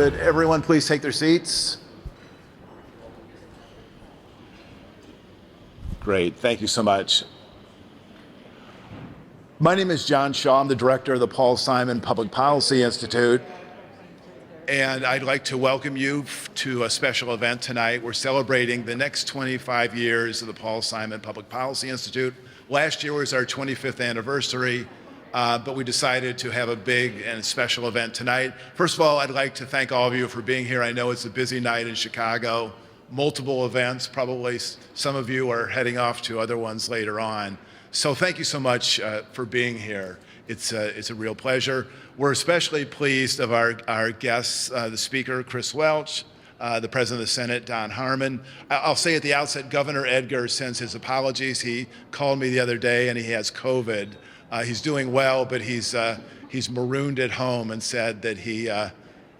Would everyone please take their seats? Great, thank you so much. My name is John Shaw. I'm the director of the Paul Simon Public Policy Institute. And I'd like to welcome you to a special event tonight. We're celebrating the next 25 years of the Paul Simon Public Policy Institute. Last year was our 25th anniversary, but we decided to have a big and special event tonight. First of all, I'd like to thank all of you for being here. I know it's a busy night in Chicago, multiple events. Probably some of you are heading off to other ones later on. So thank you so much for being here. It's a real pleasure. We're especially pleased of our guests, the Speaker, Chris Welsh, the President of the Senate, Don Harmon. I'll say at the outset, Governor Edgar sends his apologies. He called me the other day and he has COVID. He's doing well, but he's marooned at home and said that he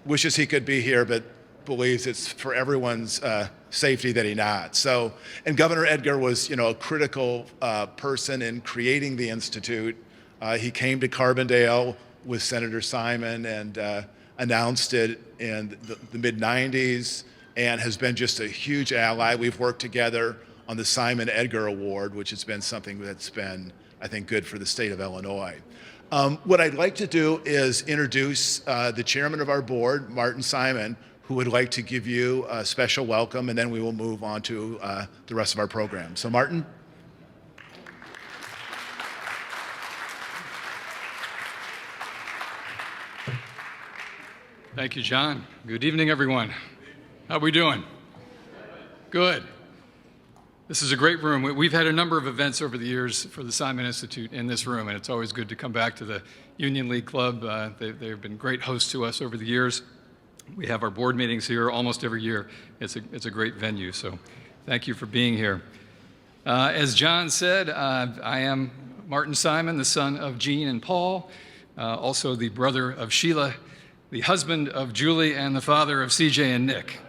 wishes he could be here, but believes it's for everyone's safety that he not. So, and Governor Edgar was, a critical person in creating the Institute. He came to Carbondale with Senator Simon and announced it in the mid-90s and has been just a huge ally. We've worked together on the Simon Edgar Award, which has been something that's been, I think, good for the state of Illinois. What I'd like to do is introduce the chairman of our board, Martin Simon, who would like to give you a special welcome, and then we will move on to the rest of our program. So Martin. Thank you, John. Good evening, everyone. How are we doing? Good. This is a great room. We've had a number of events over the years for the Simon Institute in this room, and it's always good to come back to the Union League Club. They've been great hosts to us over the years. We have our board meetings here almost every year. It's a great venue, so thank you for being here. As John said, I am Martin Simon, the son of Jean and Paul, also the brother of Sheila, the husband of Julie, and the father of CJ and Nick.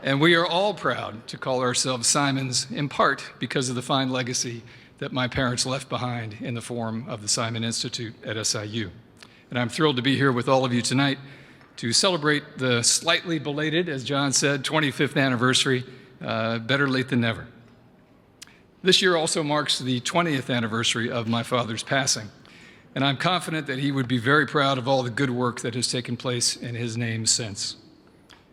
And we are all proud to call ourselves Simons, in part because of the fine legacy that my parents left behind in the form of the Simon Institute at SIU. And I'm thrilled to be here with all of you tonight to celebrate the slightly belated, as John said, 25th anniversary, better late than never. This year also marks the 20th anniversary of my father's passing. And I'm confident that he would be very proud of all the good work that has taken place in his name since.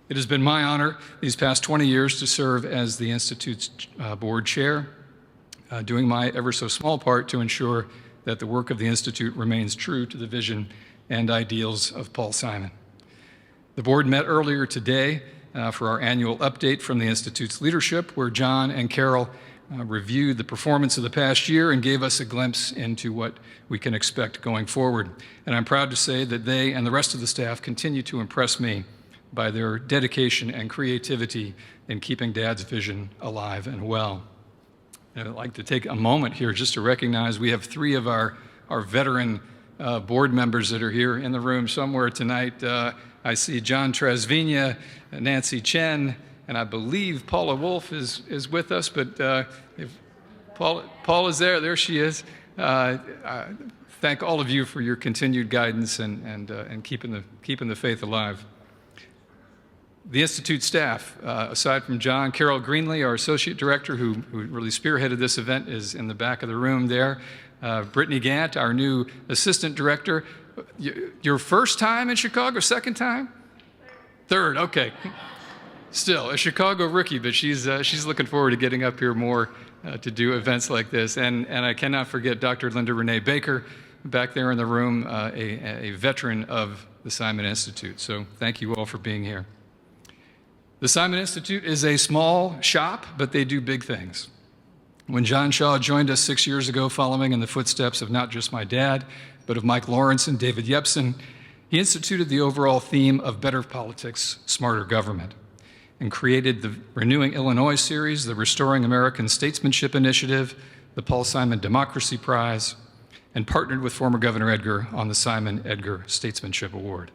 It has been my honor these past 20 years to serve as the Institute's board chair, doing my ever so small part to ensure that the work of the Institute remains true to the vision and ideals of Paul Simon. The board met earlier today for our annual update from the Institute's leadership, where John and Carol reviewed the performance of the past year and gave us a glimpse into what we can expect going forward. And I'm proud to say that they and the rest of the staff continue to impress me by their dedication and creativity in keeping Dad's vision alive and well. And I'd like to take a moment here just to recognize we have three of our veteran board members that are here in the room somewhere tonight. I see John Trasvina, Nancy Chen, and I believe Paula Wolf is with us, but if Paul is there she is. Thank all of you for your continued guidance and keeping the faith alive. The Institute staff, aside from John, Carol Greenlee, our Associate Director, who really spearheaded this event, is in the back of the room there. Brittany Gant, our new Assistant Director. Your first time in Chicago, second time? Third, okay. Still, a Chicago rookie, but she's looking forward to getting up here more to do events like this. And I cannot forget Dr. Linda Renee Baker, back there in the room, a veteran of the Simon Institute. So thank you all for being here. The Simon Institute is a small shop, but they do big things. When John Shaw joined us 6 years ago, following in the footsteps of not just my dad, but of Mike Lawrence and David Yepsen, he instituted the overall theme of better politics, smarter government, and created the Renewing Illinois series, the Restoring American Statesmanship Initiative, the Paul Simon Democracy Prize, and partnered with former Governor Edgar on the Simon Edgar Statesmanship Award.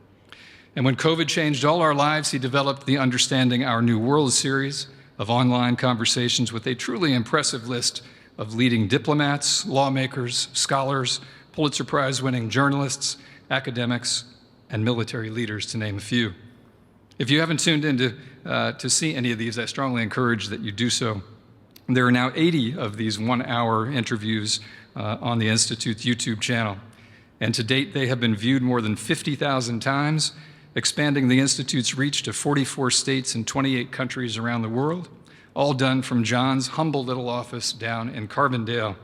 And when COVID changed all our lives, he developed the Understanding Our New World series of online conversations with a truly impressive list of leading diplomats, lawmakers, scholars, Pulitzer Prize-winning journalists, academics, and military leaders, to name a few. If you haven't tuned in to see any of these, I strongly encourage that you do so. There are now 80 of these one-hour interviews on the Institute's YouTube channel. And to date, they have been viewed more than 50,000 times, expanding the Institute's reach to 44 states and 28 countries around the world, all done from John's humble little office down in Carbondale.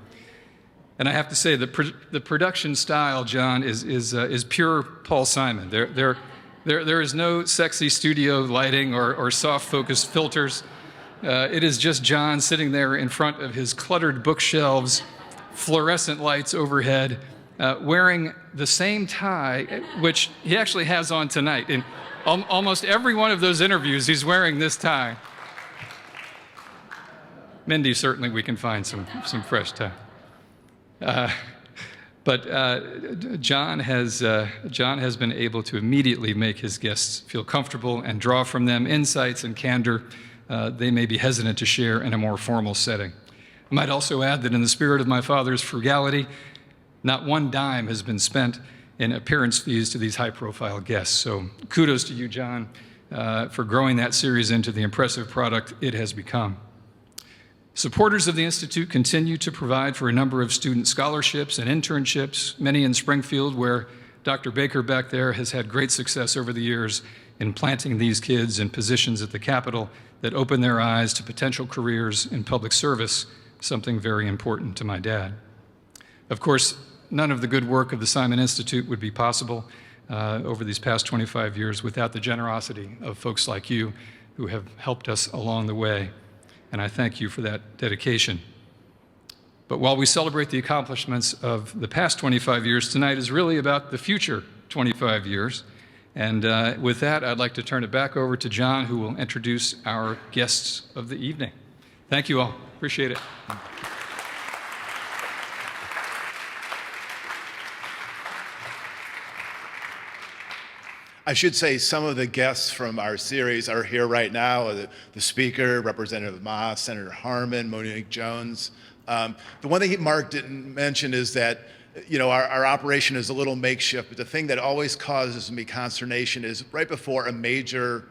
And I have to say, the production style, John, is pure Paul Simon. There is no sexy studio lighting or soft-focused filters. It is just John sitting there in front of his cluttered bookshelves, fluorescent lights overhead, wearing the same tie, which he actually has on tonight. In almost every one of those interviews, he's wearing this tie. Mindy, certainly we can find some fresh tie. But John has been able to immediately make his guests feel comfortable and draw from them insights and candor they may be hesitant to share in a more formal setting. I might also add that in the spirit of my father's frugality, not one dime has been spent in appearance fees to these high-profile guests. So kudos to you, John, for growing that series into the impressive product it has become. Supporters of the Institute continue to provide for a number of student scholarships and internships, many in Springfield, where Dr. Baker back there has had great success over the years in planting these kids in positions at the Capitol that open their eyes to potential careers in public service, something very important to my dad. Of course, none of the good work of the Simon Institute would be possible over these past 25 years without the generosity of folks like you who have helped us along the way. And I thank you for that dedication. But while we celebrate the accomplishments of the past 25 years, tonight is really about the future 25 years. And with that, I'd like to turn it back over to John, who will introduce our guests of the evening. Thank you all. Appreciate it. I should say some of the guests from our series are here right now. The speaker, Representative Ma, Senator Harmon, Monique Jones. The one thing Mark didn't mention is that our operation is a little makeshift, but the thing that always causes me consternation is right before a major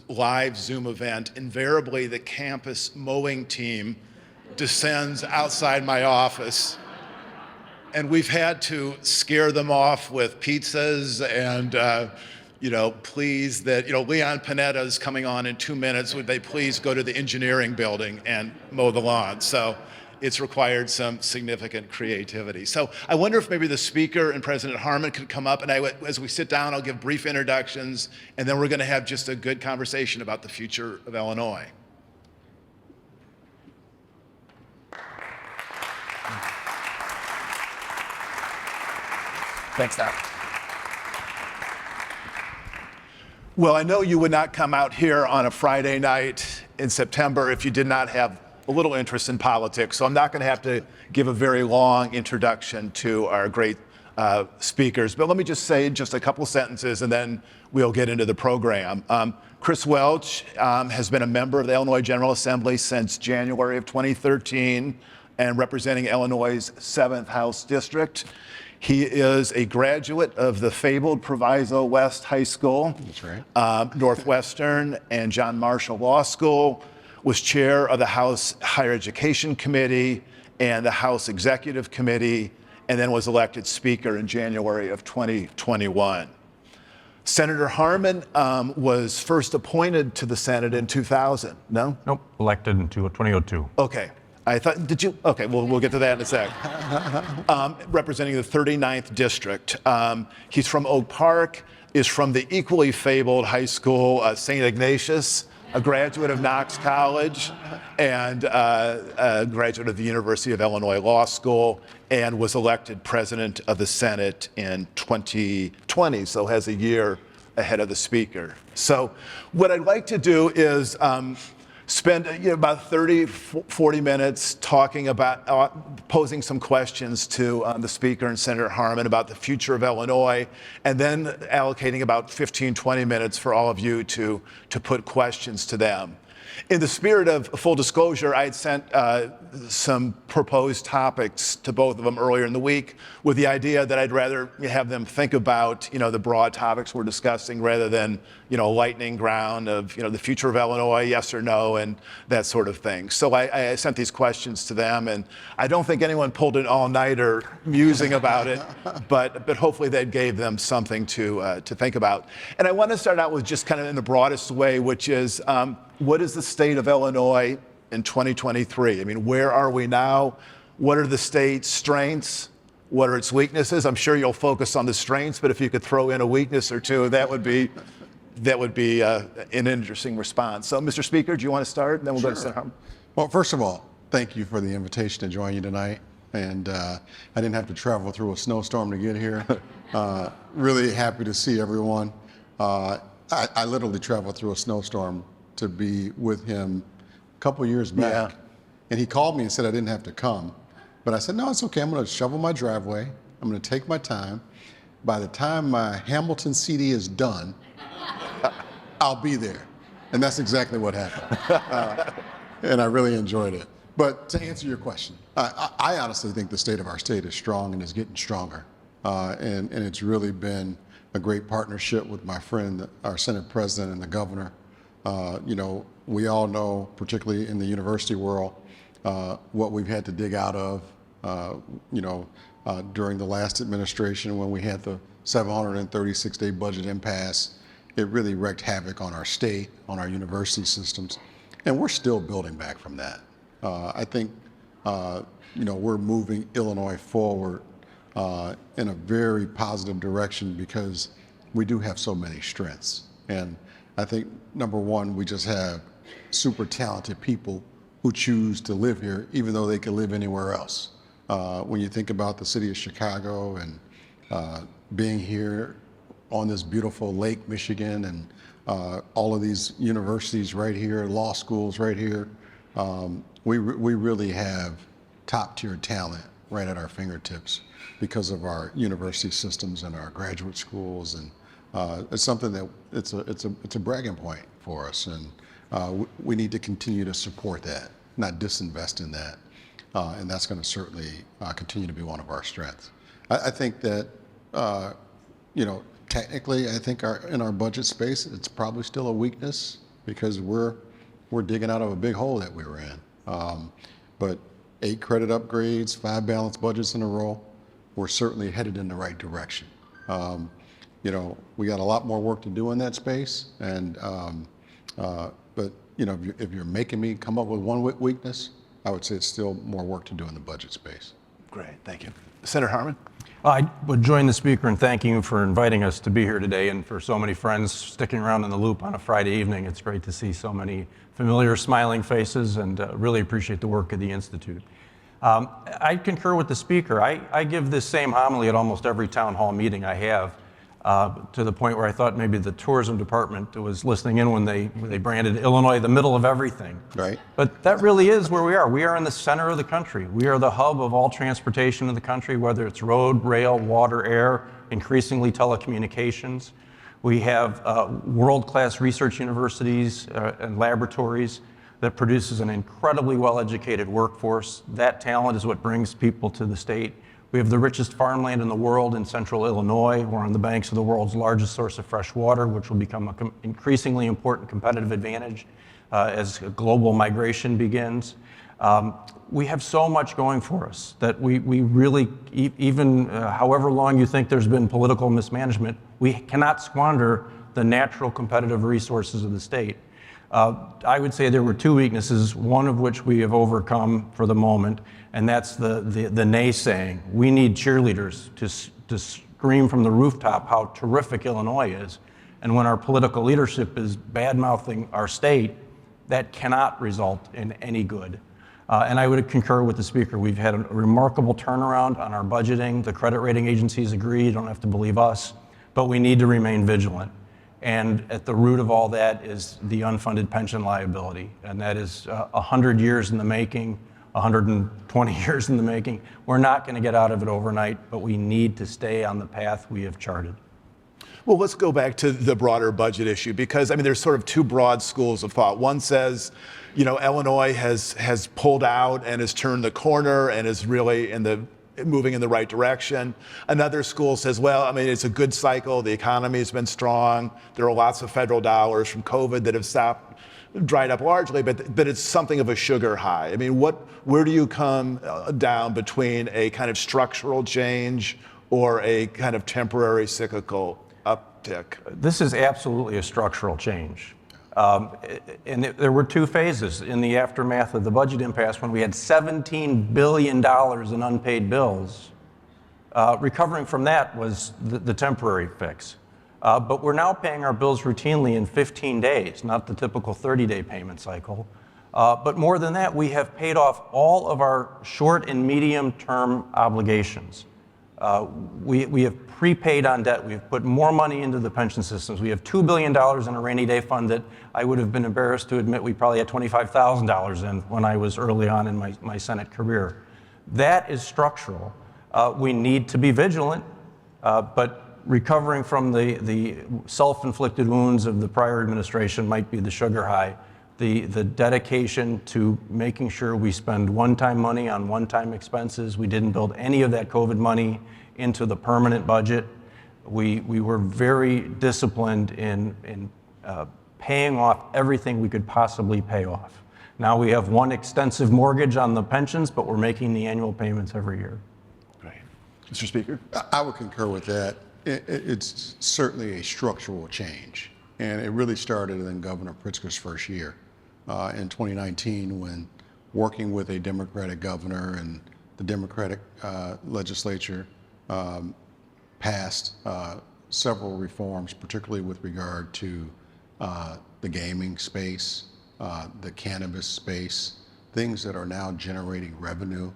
live Zoom event, invariably the campus mowing team descends outside my office. And we've had to scare them off with pizzas and please that, Leon Panetta is coming on in 2 minutes. Would they please go to the engineering building and mow the lawn? So it's required some significant creativity. So I wonder if maybe the speaker and President Harmon could come up, and as we sit down, I'll give brief introductions, and then we're going to have just a good conversation about the future of Illinois. Thanks, Doc. Well, I know you would not come out here on a Friday night in September if you did not have a little interest in politics, so I'm not going to have to give a very long introduction to our great speakers, but let me just say just a couple sentences and then we'll get into the program. Chris Welch has been a member of the Illinois General Assembly since January of 2013 and representing Illinois' 7th House District. He is a graduate of the fabled Proviso West High School, that's right. Northwestern, and John Marshall Law School, was chair of the House Higher Education Committee and the House Executive Committee, and then was elected Speaker in January of 2021. Senator Harmon was first appointed to the Senate in 2000, no? Nope, elected in 2002. Okay. I thought, did you? Okay, we'll get to that in a sec. Representing the 39th District. He's from Oak Park, is from the equally fabled high school, St. Ignatius, a graduate of Knox College, and a graduate of the University of Illinois Law School, and was elected President of the Senate in 2020, so has a year ahead of the Speaker. So what I'd like to do is spend about 30, 40 minutes talking about, posing some questions to the Speaker and Senator Harmon about the future of Illinois, and then allocating about 15, 20 minutes for all of you to put questions to them. In the spirit of full disclosure, I had sent some proposed topics to both of them earlier in the week with the idea that I'd rather have them think about, the broad topics we're discussing rather than, lightning round of, the future of Illinois, yes or no, and that sort of thing. So I sent these questions to them, and I don't think anyone pulled an all-nighter musing about it, but hopefully that gave them something to think about. And I want to start out with just kind of in the broadest way, which is, what is the state of Illinois in 2023? I mean, where are we now? What are the state's strengths? What are its weaknesses? I'm sure you'll focus on the strengths, but if you could throw in a weakness or two, that would be an interesting response. So, Mr. Speaker, do you want to start? And then we'll go to Senator Harmon. Well, first of all, thank you for the invitation to join you tonight. And I didn't have to travel through a snowstorm to get here. Really happy to see everyone. I literally traveled through a snowstorm to be with him a couple years back. Yeah. And he called me and said I didn't have to come. But I said, no, it's okay. I'm going to shovel my driveway. I'm going to take my time. By the time my Hamilton CD is done, I'll be there. And that's exactly what happened. And I really enjoyed it. But to answer your question, I honestly think the state of our state is strong and is getting stronger. And it's really been a great partnership with my friend, our Senate President and the governor. We all know, particularly in the university world, what we've had to dig out of, during the last administration when we had the 736-day budget impasse. It really wreaked havoc on our state, on our university systems, and we're still building back from that. I think, we're moving Illinois forward in a very positive direction because we do have so many strengths. And I think, number one, we just have super talented people who choose to live here, even though they could live anywhere else. When you think about the city of Chicago and being here on this beautiful Lake Michigan and all of these universities right here, law schools right here, we really have top-tier talent right at our fingertips because of our university systems and our graduate schools, and it's something that it's a bragging point for us, and we need to continue to support that, not disinvest in that, and that's going to certainly continue to be one of our strengths. I think that technically, I think in our budget space, it's probably still a weakness because we're digging out of a big hole that we were in. But 8 credit upgrades, 5 balanced budgets in a row, we're certainly headed in the right direction. We got a lot more work to do in that space, and but if you're making me come up with one weakness, I would say it's still more work to do in the budget space. Great, thank you. Senator Harmon? I would join the speaker in thanking you for inviting us to be here today and for so many friends sticking around in the loop on a Friday evening. It's great to see so many familiar smiling faces, and really appreciate the work of the Institute. I concur with the speaker. I give this same homily at almost every town hall meeting I have, to the point where I thought maybe the tourism department was listening in when they branded Illinois the middle of everything. Right. But that really is where we are. We are in the center of the country. We are the hub of all transportation in the country, whether it's road, rail, water, air, increasingly telecommunications. We have world-class research universities and laboratories that produces an incredibly well-educated workforce. That talent is what brings people to the state. We have the richest farmland in the world in central Illinois. We're on the banks of the world's largest source of fresh water, which will become an increasingly important competitive advantage as global migration begins. We have so much going for us that we really, even however long you think there's been political mismanagement, we cannot squander the natural competitive resources of the state. I would say there were 2 weaknesses, one of which we have overcome for the moment, and that's the naysaying. We need cheerleaders to scream from the rooftop how terrific Illinois is. And when our political leadership is bad-mouthing our state, that cannot result in any good. And I would concur with the speaker. We've had a remarkable turnaround on our budgeting. The credit rating agencies agree, you don't have to believe us, but we need to remain vigilant. And at the root of all that is the unfunded pension liability. And that is 100 years in the making, 120 years in the making. We're not going to get out of it overnight, but we need to stay on the path we have charted. Well, let's go back to the broader budget issue because, I mean, there's sort of two broad schools of thought. One says, you know, Illinois has pulled out and has turned the corner and is really moving in the right direction. Another school says, well, I mean, it's a good cycle. The economy has been strong. There are lots of federal dollars from COVID that have dried up largely, but it's something of a sugar high. I mean, where do you come down between a kind of structural change or a kind of temporary cyclical uptick? This is absolutely a structural change. And there were two phases in the aftermath of the budget impasse when we had $17 billion in unpaid bills. Recovering from that was the temporary fix. But we're now paying our bills routinely in 15 days, not the typical 30-day payment cycle. But more than that, we have paid off all of our short and medium-term obligations. We have prepaid on debt. We have put more money into the pension systems. We have $2 billion in a rainy day fund that I would have been embarrassed to admit we probably had $25,000 in when I was early on in my Senate career. That is structural. We need to be vigilant, but recovering from the self-inflicted wounds of the prior administration might be the sugar high. The dedication to making sure we spend one-time money on one-time expenses. We didn't build any of that COVID money into the permanent budget. We were very disciplined in paying off everything we could possibly pay off. Now we have one extensive mortgage on the pensions, but we're making the annual payments every year. Right. Mr. Speaker? I would concur with that. It's certainly a structural change. And it really started in Governor Pritzker's first year in 2019 when working with a Democratic governor and the Democratic legislature passed several reforms, particularly with regard to the gaming space, the cannabis space, things that are now generating revenue.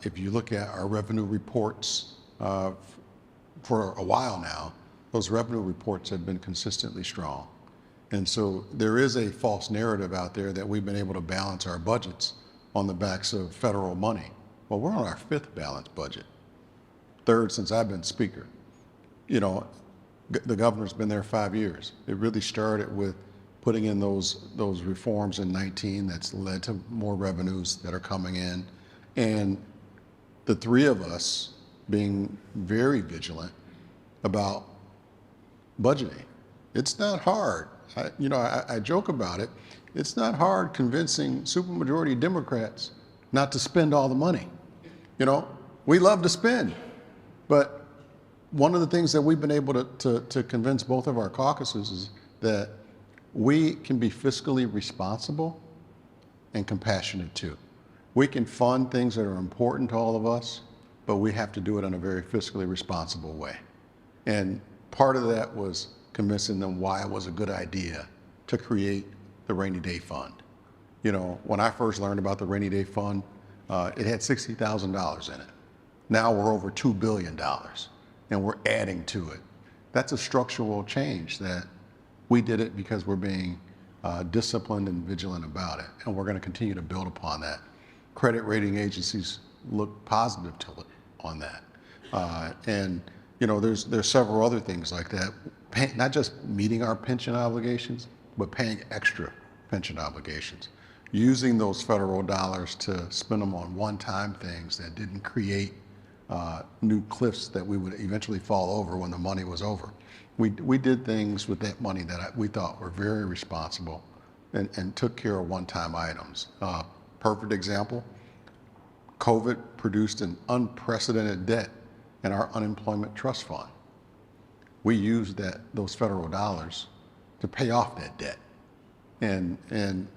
If you look at our revenue reports for a while now, those revenue reports have been consistently strong. And so there is a false narrative out there that we've been able to balance our budgets on the backs of federal money. Well, we're on our fifth balanced budget, third since I've been speaker. You know, the governor's been there 5 years. It really started with putting in those reforms in 19 that's led to more revenues that are coming in. And the three of us being very vigilant about budgeting. It's not hard. I joke about it. It's not hard convincing supermajority Democrats not to spend all the money. You know, we love to spend, but one of the things that we've been able to convince both of our caucuses is that we can be fiscally responsible and compassionate too. We can fund things that are important to all of us, but we have to do it in a very fiscally responsible way. And part of that was convincing them why it was a good idea to create the rainy day fund. You know, when I first learned about the rainy day fund, it had $60,000 in it. Now we're over $2 billion and we're adding to it. That's a structural change that we did it because we're being disciplined and vigilant about it. And we're going to continue to build upon that. Credit rating agencies look positive on that. And you know, there's several other things like that. Not just meeting our pension obligations, but paying extra pension obligations. Using those federal dollars to spend them on one-time things that didn't create new cliffs that we would eventually fall over when the money was over. We did things with that money that we thought were very responsible and took care of one-time items. Perfect example, COVID produced an unprecedented debt in our unemployment trust fund. We used those federal dollars to pay off that debt. And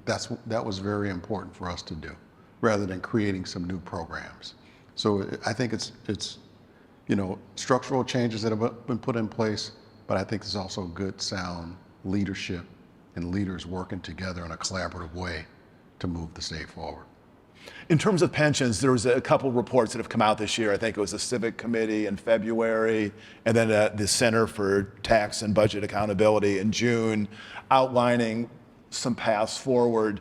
that was very important for us to do, rather than creating some new programs. So I think it's you know, structural changes that have been put in place, but I think it's also good, sound leadership and leaders working together in a collaborative way to move the state forward. In terms of pensions, there was a couple reports that have come out this year. I think it was the Civic Committee in February, and then the Center for Tax and Budget Accountability in June, outlining some paths forward.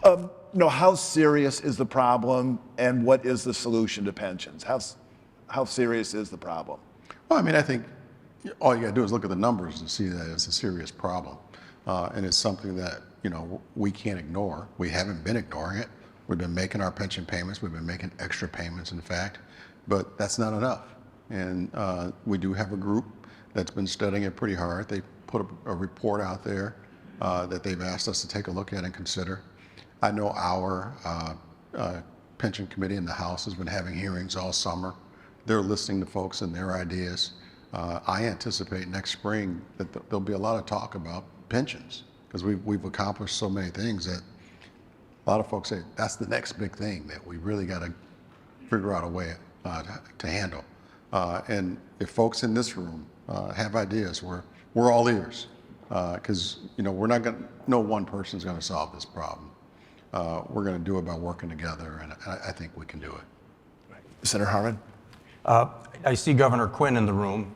You know, how serious is the problem, and what is the solution to pensions? How serious is the problem? Well, I mean, I think All you got to do is look at the numbers to see that it's a serious problem. And it's something that, we can't ignore. We haven't been ignoring it. We've been making our pension payments. We've been making extra payments, in fact, but that's not enough. And we do have a group that's been studying it pretty hard. They put a report out there that they've asked us to take a look at and consider. I know our pension committee in the House has been having hearings all summer. They're listening to folks and their ideas. I anticipate next spring that there'll be a lot of talk about pensions, because we've accomplished so many things that a lot of folks say that's the next big thing that we really got to figure out a way to handle. And if folks in this room have ideas, we're all ears, because we're not going to, no one person's going to solve this problem. We're going to do it by working together, and I think we can do it. Senator Harmon? I see Governor Quinn in the room.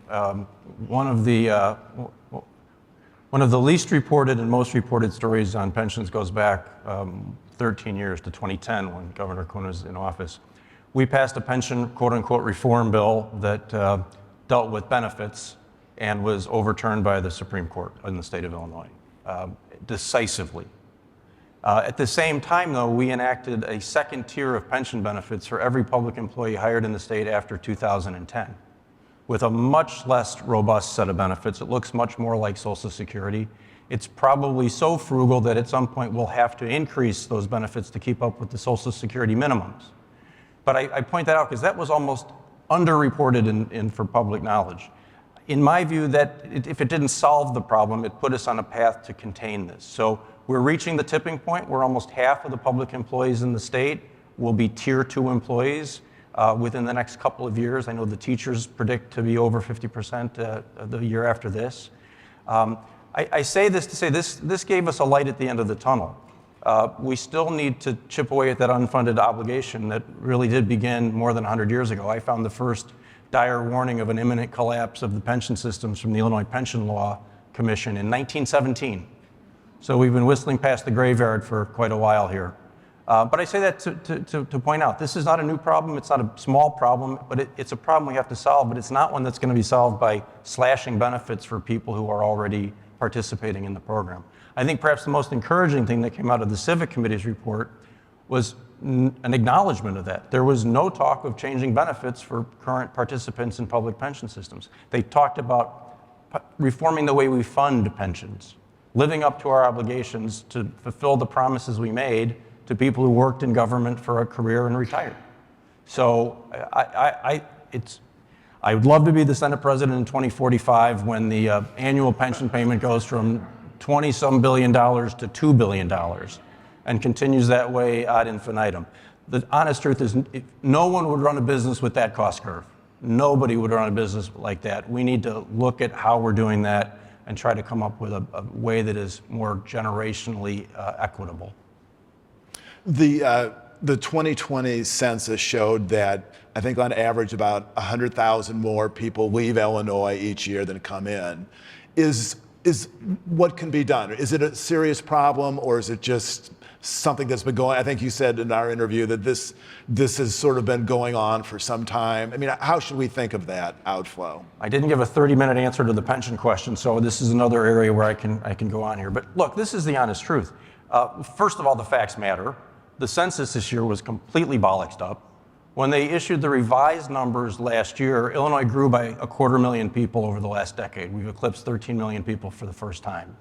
One of the least reported and most reported stories on pensions goes back 13 years to 2010 when Governor Quinn was in office. We passed a pension quote-unquote reform bill that dealt with benefits and was overturned by the Supreme Court in the state of Illinois decisively. At the same time, though, we enacted a second tier of pension benefits for every public employee hired in the state after 2010, with a much less robust set of benefits. It looks much more like Social Security. It's probably so frugal that at some point we'll have to increase those benefits to keep up with the Social Security minimums. But I point that out because that was almost underreported in for public knowledge. In my view, that if it didn't solve the problem, it put us on a path to contain this. So we're reaching the tipping point where almost half of the public employees in the state will be Tier 2 employees within the next couple of years. I know the teachers predict to be over 50% the year after this. I say this to say this gave us a light at the end of the tunnel. We still need to chip away at that unfunded obligation that really did begin more than 100 years ago. I found the first dire warning of an imminent collapse of the pension systems from the Illinois Pension Law Commission in 1917. So we've been whistling past the graveyard for quite a while here. But I say that to point out, this is not a new problem. It's not a small problem, but it's a problem we have to solve. But it's not one that's going to be solved by slashing benefits for people who are already participating in the program. I think perhaps the most encouraging thing that came out of the Civic Committee's report was an acknowledgement of that. There was no talk of changing benefits for current participants in public pension systems. They talked about reforming the way we fund pensions, living up to our obligations to fulfill the promises we made to people who worked in government for a career and retired. So I would love to be the Senate president in 2045 when the annual pension payment goes from $20-some billion to $2 billion and continues that way ad infinitum. The honest truth is no one would run a business with that cost curve. Nobody would run a business like that. We need to look at how we're doing that and try to come up with a way that is more generationally equitable. The 2020 census showed that I think on average about 100,000 more people leave Illinois each year than come in. Is what can be done? Is it a serious problem, or is it just something that's been going? I think you said in our interview that this has sort of been going on for some time. I mean, how should we think of that outflow? I didn't give a 30-minute answer to the pension question, so this is another area where I can go on here. But look, this is the honest truth. First of all, the facts matter. The census this year was completely bollocksed up. When they issued the revised numbers last year, Illinois grew by 250,000 people over the last decade. We've eclipsed 13 million people for the first time.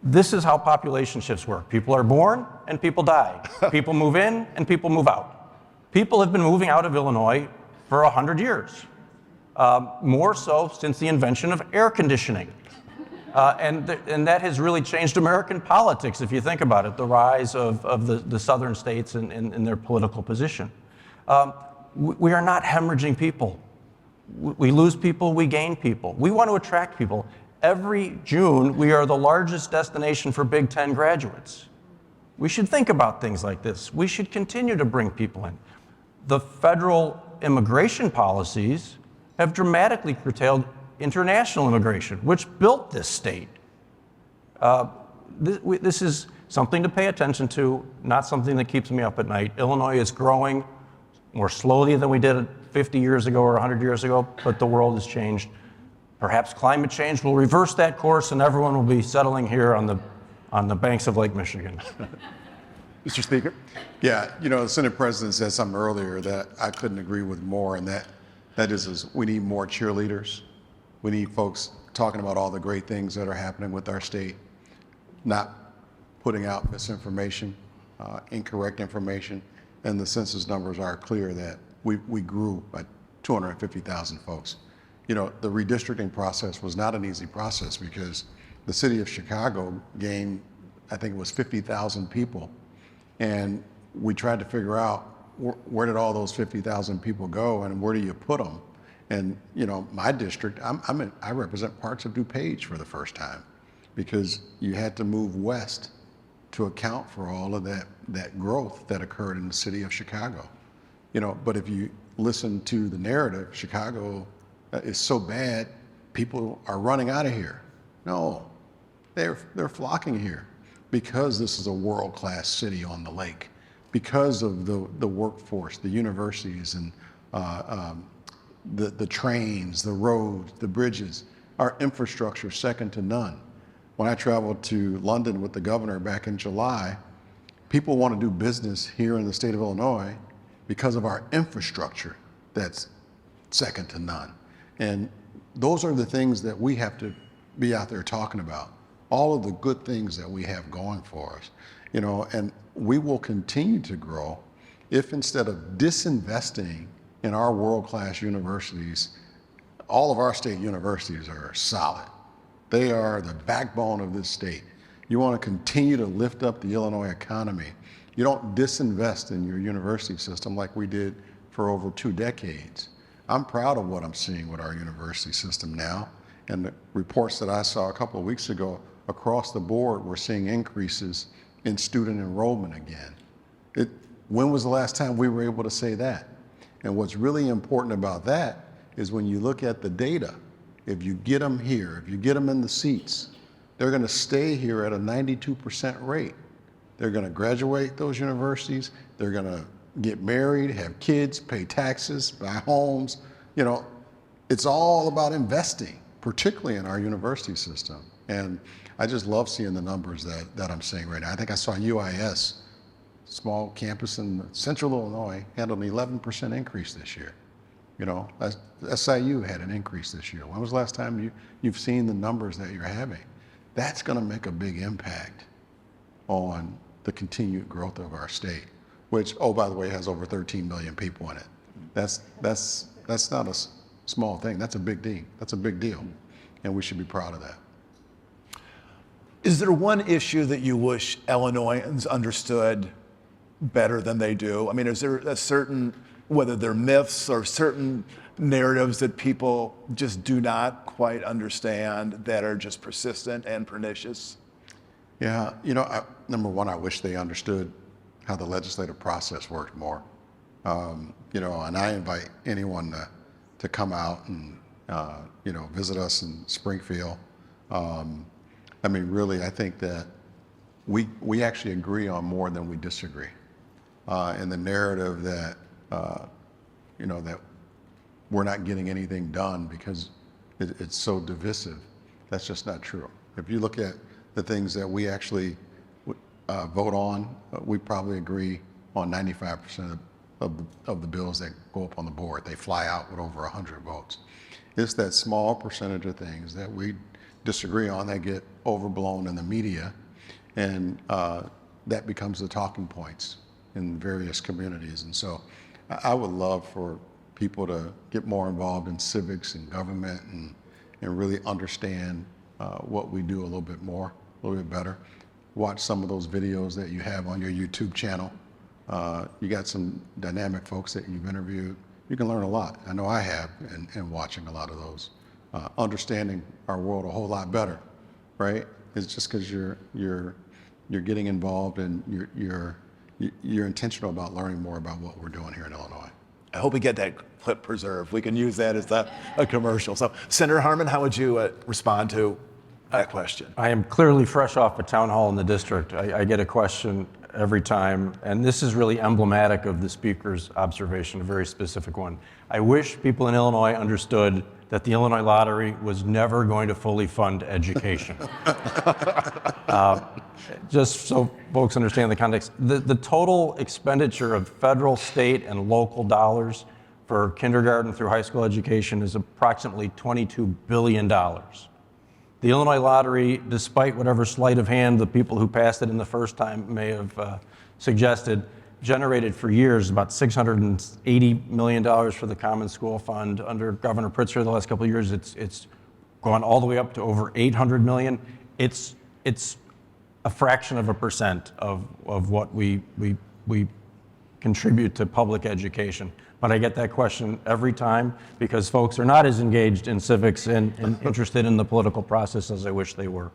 This is how population shifts work. People are born and people die. People move in and people move out. People have been moving out of Illinois for 100 years, more so since the invention of air conditioning. And that has really changed American politics, if you think about it, the rise of the southern states and their political position. We are not hemorrhaging people. We lose people, we gain people. We want to attract people. Every June, we are the largest destination for Big Ten graduates. We should think about things like this. We should continue to bring people in. The federal immigration policies have dramatically curtailed international immigration, which built this state. This is something to pay attention to, not something that keeps me up at night. Illinois is growing more slowly than we did 50 years ago or 100 years ago, but the world has changed. Perhaps climate change will reverse that course and everyone will be settling here on the banks of Lake Michigan. Mr. Speaker. Yeah, the Senate President said something earlier that I couldn't agree with more, and that is we need more cheerleaders. We need folks talking about all the great things that are happening with our state, not putting out misinformation, incorrect information, and the census numbers are clear that we grew by 250,000 folks. The redistricting process was not an easy process because the city of Chicago gained, I think it was 50,000 people. And we tried to figure out where did all those 50,000 people go and where do you put them? And my district, I represent parts of DuPage for the first time because you had to move west to account for all of that growth that occurred in the city of Chicago. But if you listen to the narrative, Chicago is so bad, people are running out of here. No, they're flocking here because this is a world-class city on the lake, because of the workforce, the universities, and the trains, the roads, the bridges. Our infrastructure second to none. When I traveled to London with the governor back in July, people want to do business here in the state of Illinois because of our infrastructure that's second to none. And those are the things that we have to be out there talking about. All of the good things that we have going for us, and we will continue to grow if instead of disinvesting in our world-class universities, all of our state universities are solid. They are the backbone of this state. You want to continue to lift up the Illinois economy. You don't disinvest in your university system like we did for over 2 decades. I'm proud of what I'm seeing with our university system now. And the reports that I saw a couple of weeks ago, across the board, we're seeing increases in student enrollment again. When was the last time we were able to say that? And what's really important about that is when you look at the data, if you get them here, if you get them in the seats, they're going to stay here at a 92% rate. They're going to graduate those universities. They're going to get married, have kids, pay taxes, buy homes. It's all about investing, particularly in our university system. And I just love seeing the numbers that I'm seeing right now. I think I saw UIS, small campus in central Illinois, had an 11% increase this year. SIU had an increase this year. When was the last time you've seen the numbers that you're having? That's going to make a big impact on the continued growth of our state, which, oh, by the way, has over 13 million people in it. That's not a small thing. That's a big deal. That's a big deal, and we should be proud of that. Is there one issue that you wish Illinoisans understood better than they do? I mean, is there a certain, whether they're myths or certain narratives that people just do not quite understand that are just persistent and pernicious? Yeah, number one, I wish they understood how the legislative process worked more. And I invite anyone to come out and, visit us in Springfield. Really, I think that we actually agree on more than we disagree. And the narrative that, that we're not getting anything done because it's so divisive, that's just not true. If you look at the things that we actually vote on, we probably agree on 95% of the bills that go up on the board. They fly out with over 100 votes. It's that small percentage of things that we disagree on that get overblown in the media, and that becomes the talking points in various communities. And so I would love for people to get more involved in civics and government and really understand what we do a little bit more, a little bit better. Watch some of those videos that you have on your YouTube channel. You got some dynamic folks that you've interviewed. You can learn a lot. I know I have in watching a lot of those. Understanding our world a whole lot better, right? It's just because you're getting involved and you're intentional about learning more about what we're doing here in Illinois. I hope we get that clip preserved. We can use that as a commercial. So, Senator Harmon, how would you respond to that question? I am clearly fresh off a town hall in the district. I get a question every time, and this is really emblematic of the speaker's observation, a very specific one. I wish people in Illinois understood that the Illinois Lottery was never going to fully fund education. Just so folks understand the context, the total expenditure of federal, state, and local dollars for kindergarten through high school education is approximately $22 billion. The Illinois Lottery, despite whatever sleight of hand the people who passed it in the first time may have suggested, generated for years about $680 million for the Common School Fund. Under Governor Pritzker the last couple of years, it's gone all the way up to over $800 million. It's a fraction of a percent of what we contribute to public education. But I get that question every time because folks are not as engaged in civics and interested in the political process as I wish they were.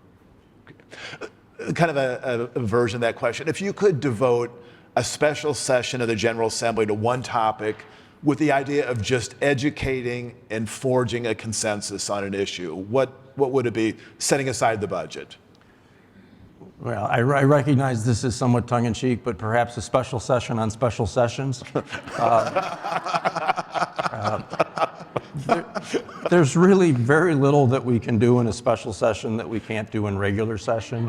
Kind of a version of that question. If you could devote a special session of the General Assembly to one topic with the idea of just educating and forging a consensus on an issue, what would it be, setting aside the budget? Well, I recognize this is somewhat tongue-in-cheek, but perhaps a special session on special sessions. There's really very little that we can do in a special session that we can't do in regular session.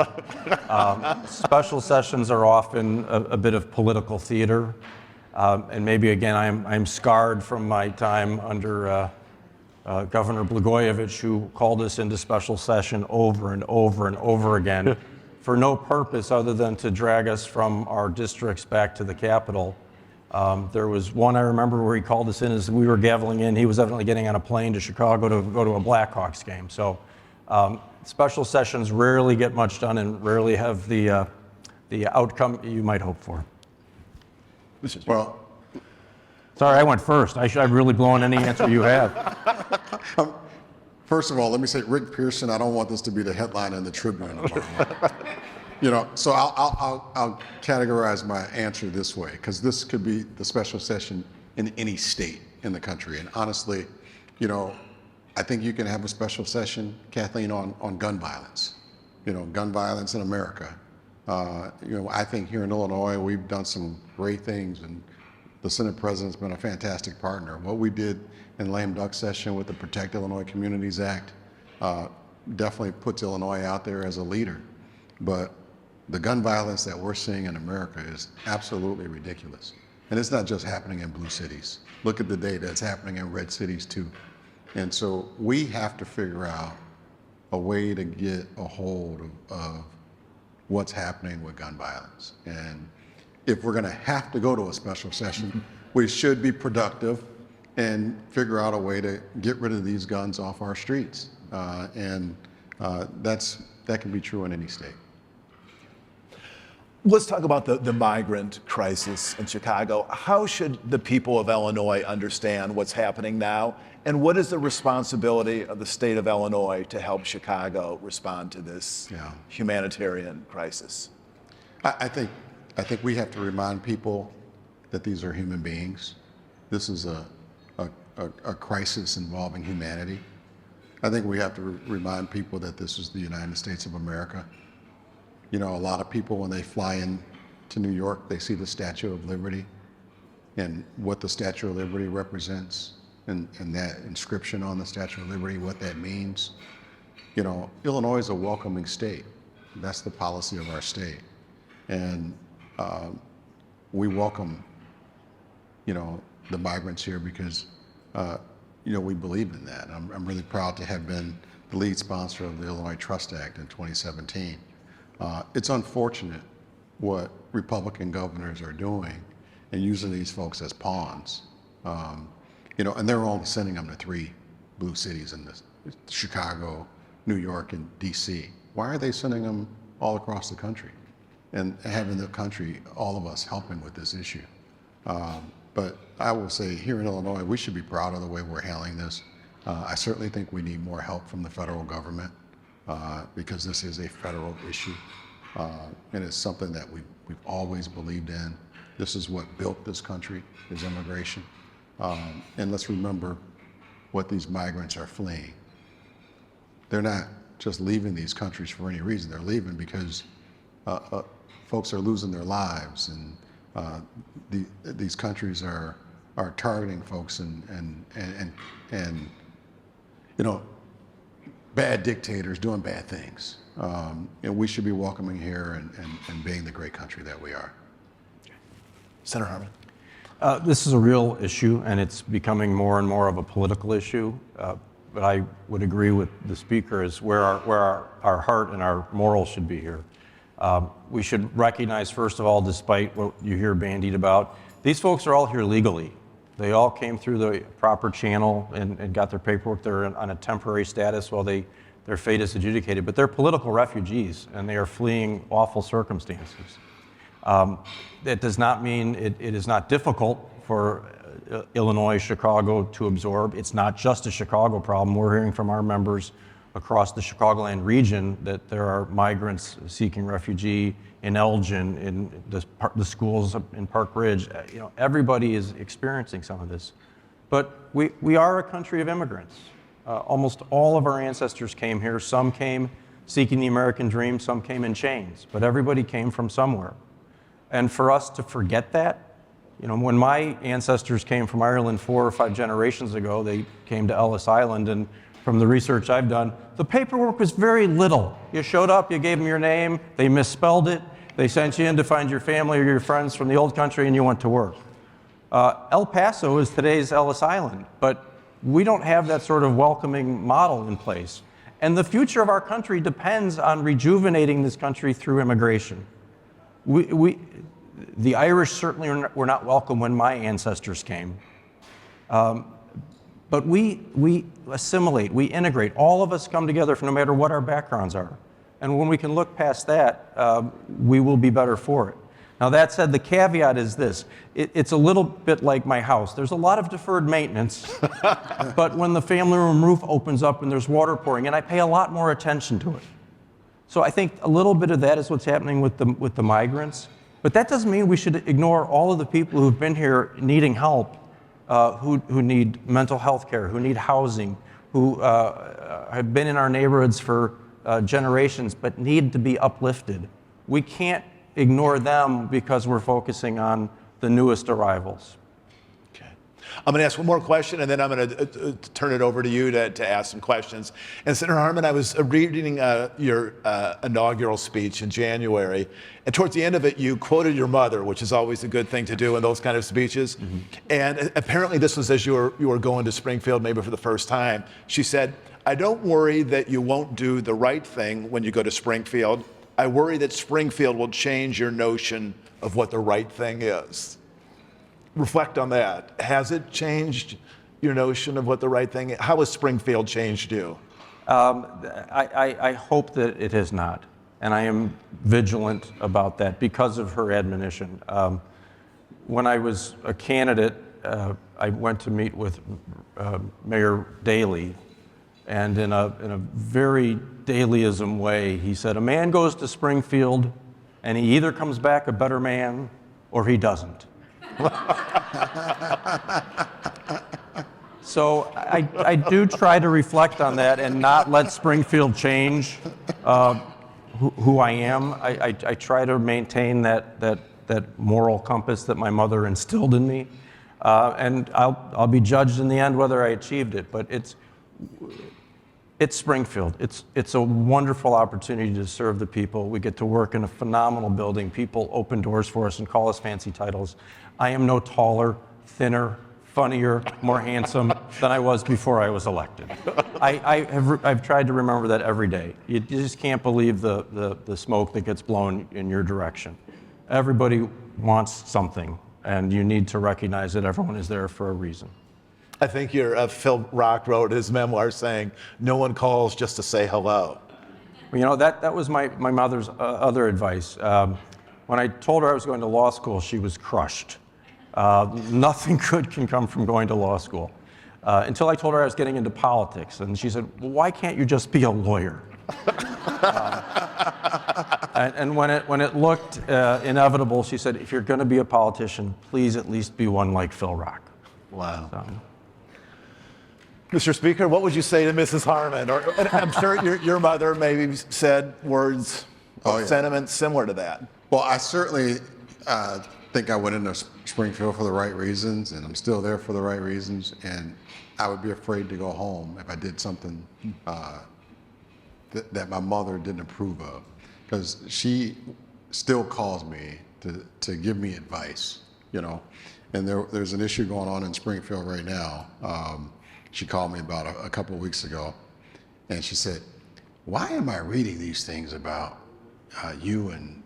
Special sessions are often a bit of political theater. And maybe, again, I'm scarred from my time under Governor Blagojevich, who called us into special session over and over and over again for no purpose other than to drag us from our districts back to the Capitol. There was one I remember where he called us in as we were gaveling in. He was evidently getting on a plane to Chicago to go to a Blackhawks game. So special sessions rarely get much done and rarely have the outcome you might hope for. Well, sorry, I went first. I've really blown any answer you have. first of all, let me say, Rick Pearson, I don't want this to be the headline in the Tribune tomorrow. You know, so I'll categorize my answer this way, because this could be the special session in any state in the country. And honestly, you know, I think you can have a special session, Kathleen, on gun violence. You know, gun violence in America. You know, I think here in Illinois, we've done some great things, and the Senate President's been a fantastic partner. What we did in lame duck session with the Protect Illinois Communities Act definitely puts Illinois out there as a leader. But the gun violence that we're seeing in America is absolutely ridiculous. And it's not just happening in blue cities. Look at the data, it's happening in red cities too. And so we have to figure out a way to get a hold of what's happening with gun violence. And if we're gonna have to go to a special session, we should be productive and figure out a way to get rid of these guns off our streets. That can be true in any state. Let's talk about the migrant crisis in Chicago. How should the people of Illinois understand what's happening now? And what is the responsibility of the state of Illinois to help Chicago respond to this humanitarian crisis? I think we have to remind people that these are human beings. This is a crisis involving humanity. I think we have to remind people that this is the United States of America. You know, a lot of people, when they fly in to New York, they see the Statue of Liberty and what the Statue of Liberty represents and that inscription on the Statue of Liberty, what that means. You know, Illinois is a welcoming state. That's the policy of our state. And we welcome, you know, the migrants here because, you know, we believe in that. I'm really proud to have been the lead sponsor of the Illinois Trust Act in 2017. It's unfortunate what Republican governors are doing and using these folks as pawns. You know, and they're only sending them to 3 blue cities in this, Chicago, New York, and DC. Why are they sending them all across the country and having the country, all of us, helping with this issue? But I will say here in Illinois, we should be proud of the way we're handling this. I certainly think we need more help from the federal government because this is a federal issue. And it's something that we've always believed in. This is what built this country, is immigration. And let's remember what these migrants are fleeing. They're not just leaving these countries for any reason. They're leaving because folks are losing their lives, and these countries are targeting folks and you know, bad dictators doing bad things. And we should be welcoming here and being the great country that we are. Senator Harmon. This is a real issue, and it's becoming more and more of a political issue. But I would agree with the speaker is where our heart and our morals should be here. We should recognize, first of all, despite what you hear bandied about, these folks are all here legally. They all came through the proper channel and got their paperwork. They're on a temporary status while their fate is adjudicated. But they're political refugees, and they are fleeing awful circumstances. That does not mean it is not difficult for Illinois, Chicago to absorb. It's not just a Chicago problem. We're hearing from our members across the Chicagoland region that there are migrants seeking refugee in Elgin, in the schools in Park Ridge. You know, everybody is experiencing some of this. But we are a country of immigrants. Almost all of our ancestors came here. Some came seeking the American dream, some came in chains, but everybody came from somewhere. And for us to forget that, you know, when my ancestors came from Ireland 4 or 5 generations ago, they came to Ellis Island, and from the research I've done, the paperwork was very little. You showed up, you gave them your name, they misspelled it, they sent you in to find your family or your friends from the old country, and you went to work. El Paso is today's Ellis Island, but we don't have that sort of welcoming model in place. And the future of our country depends on rejuvenating this country through immigration. The Irish certainly were not welcome when my ancestors came. But we assimilate, we integrate. All of us come together no matter what our backgrounds are. And when we can look past that, we will be better for it. Now that said, the caveat is this. It's a little bit like my house. There's a lot of deferred maintenance, but when the family room roof opens up and there's water pouring, and I pay a lot more attention to it. So I think a little bit of that is what's happening with the migrants. But that doesn't mean we should ignore all of the people who've been here needing help, who need mental health care, who need housing, who have been in our neighborhoods for generations but need to be uplifted. We can't ignore them because we're focusing on the newest arrivals. Okay. I'm going to ask one more question, and then I'm going to turn it over to you to ask some questions. And Senator Harmon, I was reading your inaugural speech in January, and towards the end of it, you quoted your mother, which is always a good thing to do in those kind of speeches. Mm-hmm. And apparently this was as you were going to Springfield, maybe for the first time. She said, "I don't worry that you won't do the right thing when you go to Springfield. I worry that Springfield will change your notion of what the right thing is." Reflect on that. Has it changed your notion of what the right thing is? How has Springfield changed you? I hope that it has not. And I am vigilant about that because of her admonition. When I was a candidate, I went to meet with Mayor Daley. And in a very Daleyism way, he said, "A man goes to Springfield and he either comes back a better man or he doesn't." So I do try to reflect on that and not let Springfield change who I am. I try to maintain that moral compass that my mother instilled in me. And I'll be judged in the end whether I achieved it, but it's Springfield. It's a wonderful opportunity to serve the people. We get to work in a phenomenal building. People open doors for us and call us fancy titles. I am no taller, thinner, funnier, more handsome than I was before I was elected. I've tried to remember that every day. You just can't believe the smoke that gets blown in your direction. Everybody wants something, and you need to recognize that everyone is there for a reason. I think Phil Rock wrote his memoir saying, "No one calls just to say hello." Well, you know, that was my mother's other advice. When I told her I was going to law school, she was crushed. Nothing good can come from going to law school. Until I told her I was getting into politics, and she said, "Well, why can't you just be a lawyer?" And when it looked inevitable, she said, "If you're going to be a politician, please at least be one like Phil Rock." Wow. Mr. Speaker, what would you say to Mrs. Harmon? Or I'm sure your mother maybe said words, sentiments similar to that. Well, I certainly think I went into Springfield for the right reasons, and I'm still there for the right reasons. And I would be afraid to go home if I did something that my mother didn't approve of, because she still calls me to give me advice, you know. And there's an issue going on in Springfield right now. She called me about a couple of weeks ago, and she said, "Why am I reading these things about you and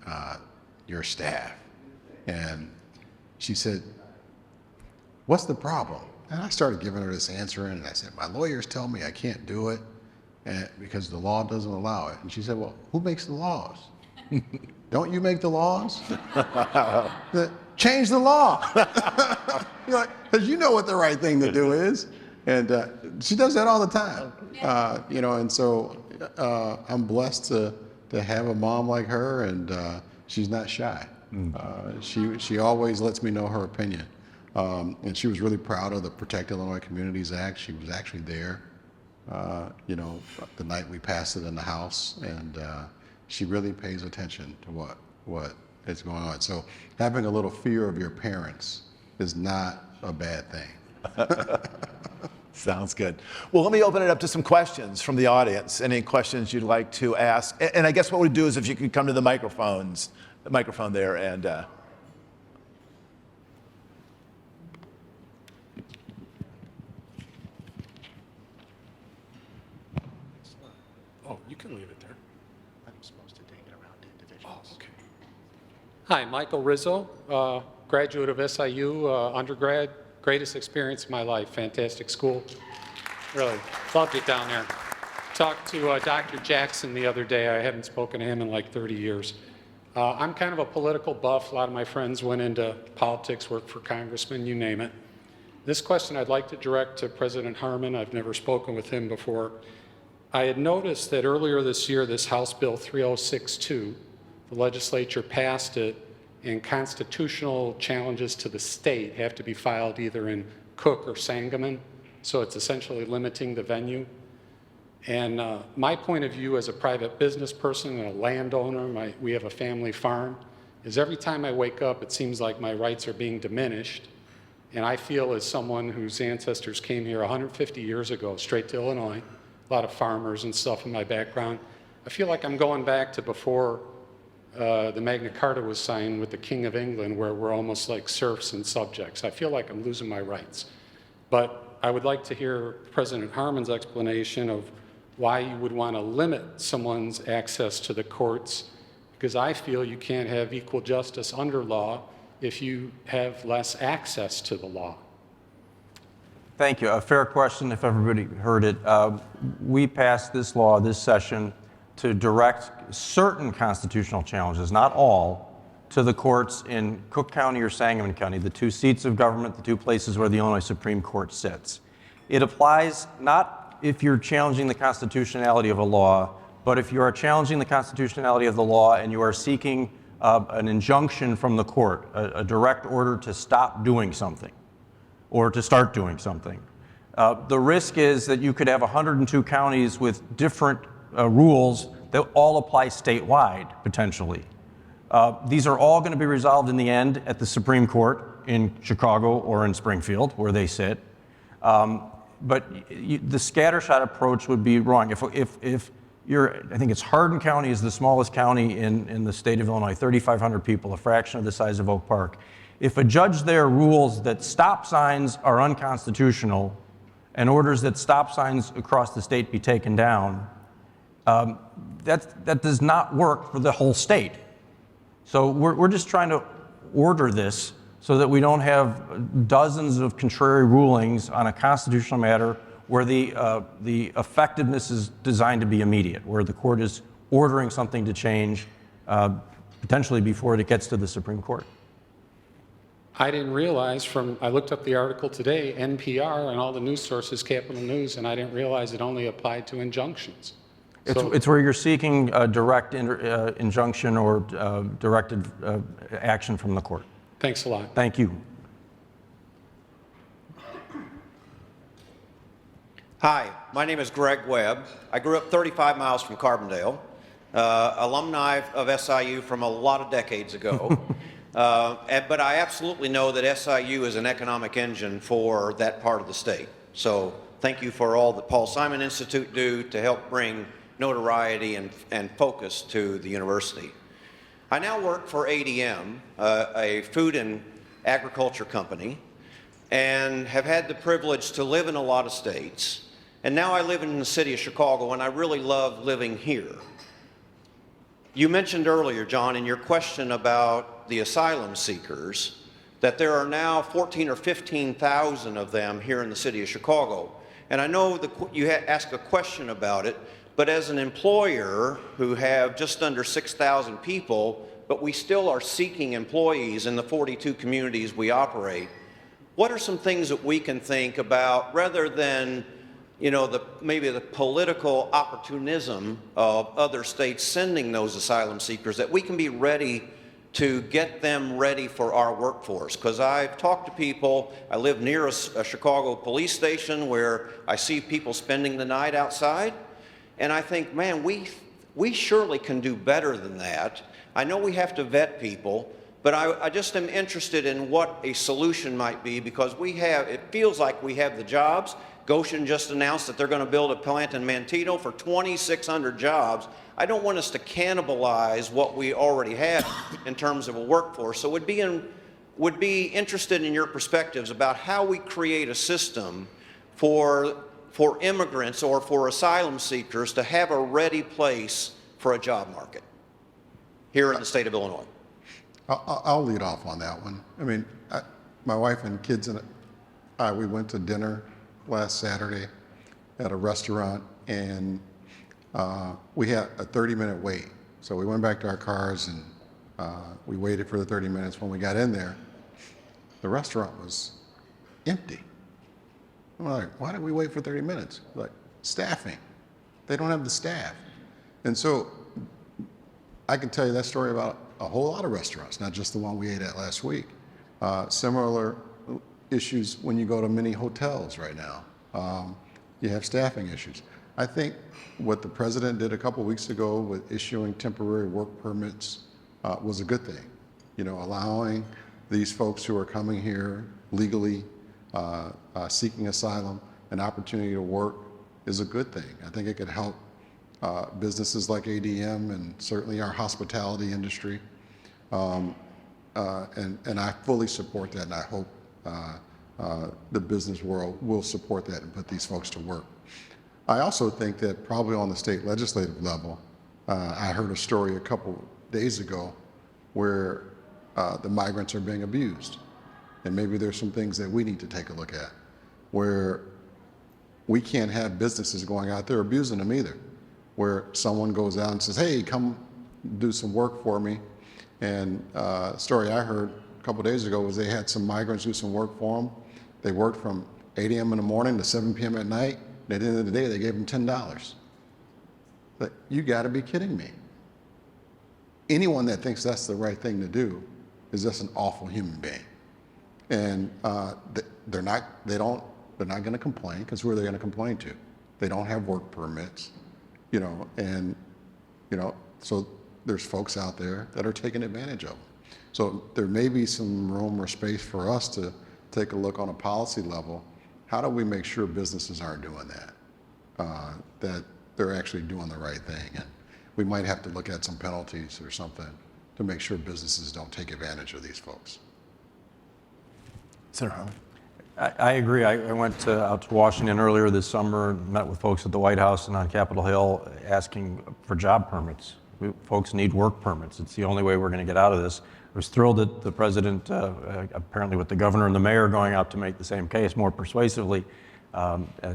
your staff?" And she said, "What's the problem?" And I started giving her this answer, and I said, "My lawyers tell me I can't do it because the law doesn't allow it." And she said, "Well, who makes the laws? Don't you make the laws? Change the law." Because you know what the right thing to do is. And she does that all the time. You know, and so I'm blessed to have a mom like her, and she's not shy. She always lets me know her opinion. And she was really proud of the Protect Illinois Communities Act. She was actually there, you know, the night we passed it in the House, and she really pays attention to what is going on. So having a little fear of your parents is not a bad thing. Sounds good. Well, let me open it up to some questions from the audience. Any questions you'd like to ask? And I guess what we'd do is if you could come to the microphone there, and Oh, you can leave it there. I'm supposed to take it around to individuals. Oh, okay. Hi, Michael Rizzo, graduate of SIU, undergrad. Greatest experience of my life. Fantastic school. Really loved it down there. Talked to Dr. Jackson the other day. I haven't spoken to him in like 30 years. I'm kind of a political buff. A lot of my friends went into politics, worked for congressmen, you name it. This question I'd like to direct to President Harmon. I've never spoken with him before. I had noticed that earlier this year, this House Bill 3062, the legislature passed it, and constitutional challenges to the state have to be filed either in Cook or Sangamon, so it's essentially limiting the venue. And my point of view as a private business person and a landowner, we have a family farm, is every time I wake up, it seems like my rights are being diminished. And I feel as someone whose ancestors came here 150 years ago, straight to Illinois, a lot of farmers and stuff in my background, I feel like I'm going back to before the Magna Carta was signed with the King of England, where we're almost like serfs and subjects. I feel like I'm losing my rights. But I would like to hear President Harmon's explanation of why you would want to limit someone's access to the courts, because I feel you can't have equal justice under law if you have less access to the law. Thank you. A fair question if everybody heard it. We passed this law this session to direct certain constitutional challenges, not all, to the courts in Cook County or Sangamon County, the two seats of government, the two places where the Illinois Supreme Court sits. It applies not if you're challenging the constitutionality of a law, but if you are challenging the constitutionality of the law and you are seeking an injunction from the court, a direct order to stop doing something or to start doing something. The risk is that you could have 102 counties with different rules that all apply statewide, potentially. These are all going to be resolved in the end at the Supreme Court in Chicago or in Springfield, where they sit. But the scattershot approach would be wrong. If you're, I think it's Hardin County is the smallest county in the state of Illinois, 3,500 people, a fraction of the size of Oak Park. If a judge there rules that stop signs are unconstitutional and orders that stop signs across the state be taken down, that does not work for the whole state. So we're just trying to order this so that we don't have dozens of contrary rulings on a constitutional matter where the effectiveness is designed to be immediate, where the court is ordering something to change potentially before it gets to the Supreme Court. I didn't realize I looked up the article today, NPR and all the news sources, Capital News, and I didn't realize it only applied to injunctions. It's where you're seeking a direct injunction or directed action from the court. Thanks a lot. Thank you. Hi, my name is Greg Webb. I grew up 35 miles from Carbondale, alumni of SIU from a lot of decades ago. But I absolutely know that SIU is an economic engine for that part of the state. So thank you for all that Paul Simon Institute do to help bring notoriety and focus to the university. I now work for ADM, a food and agriculture company, and have had the privilege to live in a lot of states. And now I live in the city of Chicago, and I really love living here. You mentioned earlier, John, in your question about the asylum seekers, that there are now 14 or 15,000 of them here in the city of Chicago. And I know you asked a question about it, but as an employer who have just under 6,000 people, but we still are seeking employees in the 42 communities we operate, what are some things that we can think about rather than, you know, maybe the political opportunism of other states sending those asylum seekers, that we can be ready to get them ready for our workforce? Because I've talked to people, I live near a Chicago police station where I see people spending the night outside, and I think, man, we surely can do better than that. I know we have to vet people, but I just am interested in what a solution might be, because it feels like we have the jobs. Goshen just announced that they're going to build a plant in Manteno for 2,600 jobs. I don't want us to cannibalize what we already have in terms of a workforce. So would be interested in your perspectives about how we create a system for immigrants or for asylum seekers to have a ready place for a job market here in the state of Illinois. I'll lead off on that one. I mean, my wife and kids and I, we went to dinner last Saturday at a restaurant, and we had a 30-minute wait. So we went back to our cars and we waited for the 30 minutes. When we got in there, the restaurant was empty. I'm like, why did we wait for 30 minutes? Like, staffing. They don't have the staff. And so I can tell you that story about a whole lot of restaurants, not just the one we ate at last week. Similar issues when you go to many hotels right now. You have staffing issues. I think what the president did a couple weeks ago with issuing temporary work permits was a good thing. You know, allowing these folks who are coming here legally, seeking asylum, an opportunity to work is a good thing. I think it could help businesses like ADM and certainly our hospitality industry. And I fully support that, and I hope the business world will support that and put these folks to work. I also think that probably on the state legislative level, I heard a story a couple days ago where the migrants are being abused. And maybe there's some things that we need to take a look at, where we can't have businesses going out there abusing them either, where someone goes out and says, hey, come do some work for me. And a story I heard a couple days ago was they had some migrants do some work for them. They worked from 8 a.m. in the morning to 7 p.m. at night. And at the end of the day, they gave them $10. But you got to be kidding me. Anyone that thinks that's the right thing to do is just an awful human being. And they're not going to complain, because who are they going to complain to? They don't have work permits, you know, and, you know, so there's folks out there that are taking advantage of them. So there may be some room or space for us to take a look on a policy level. How do we make sure businesses aren't doing that, that they're actually doing the right thing? And we might have to look at some penalties or something to make sure businesses don't take advantage of these folks. Senator Harmon. I agree. I went out to Washington earlier this summer, met with folks at the White House and on Capitol Hill asking for job permits. Folks need work permits. It's the only way we're going to get out of this. I was thrilled that the president, apparently with the governor and the mayor going out to make the same case more persuasively,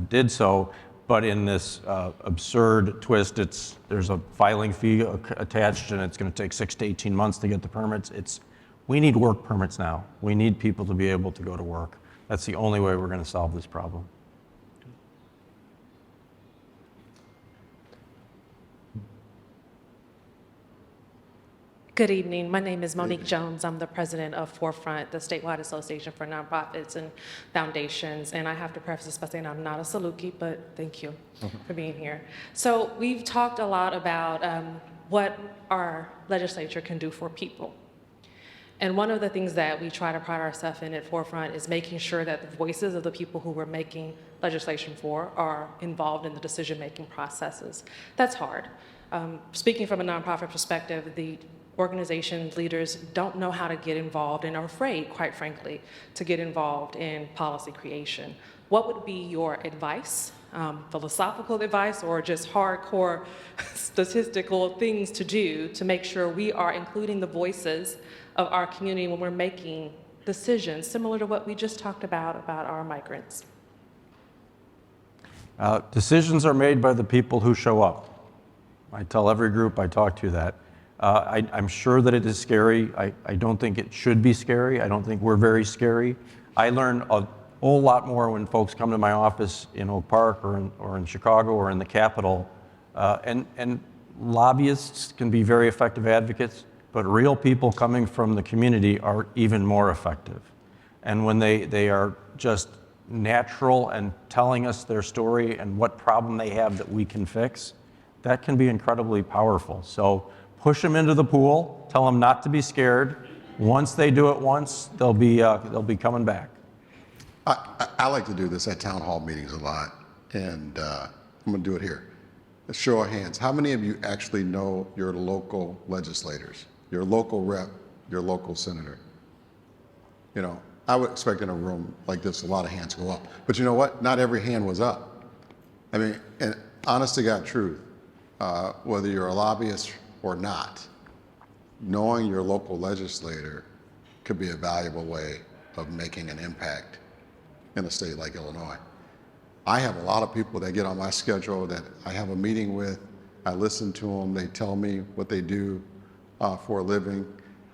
did so. But in this absurd twist, there's a filing fee attached, and it's going to take 6 to 18 months to get the permits. We need work permits now. We need people to be able to go to work. That's the only way we're going to solve this problem. Good evening. My name is Monique Jones. I'm the president of Forefront, the statewide association for nonprofits and foundations. And I have to preface this by saying I'm not a Saluki, but thank you for being here. So we've talked a lot about what our legislature can do for people. And one of the things that we try to pride ourselves in at Forefront is making sure that the voices of the people who we're making legislation for are involved in the decision-making processes. That's hard. Speaking from a nonprofit perspective, the organization leaders don't know how to get involved and are afraid, quite frankly, to get involved in policy creation. What would be your advice, philosophical advice or just hardcore statistical things to do to make sure we are including the voices of our community when we're making decisions similar to what we just talked about our migrants? Decisions are made by the people who show up. I tell every group I talk to that. I'm sure that it is scary. I don't think it should be scary. I don't think we're very scary. I learn a whole lot more when folks come to my office in Oak Park or in Chicago or in the Capitol. And lobbyists can be very effective advocates, but real people coming from the community are even more effective. And when they are just natural and telling us their story and what problem they have that we can fix, that can be incredibly powerful. So push them into the pool, tell them not to be scared. Once they do it once, they'll be coming back. I like to do this at town hall meetings a lot, and I'm going to do it here. A show of hands. How many of you actually know your local legislators, your local rep, your local senator? You know, I would expect in a room like this a lot of hands go up. But you know what? Not every hand was up. I mean, and honest to God truth, whether you're a lobbyist or not, knowing your local legislator could be a valuable way of making an impact in a state like Illinois. I have a lot of people that get on my schedule that I have a meeting with. I listen to them. They tell me what they do for a living,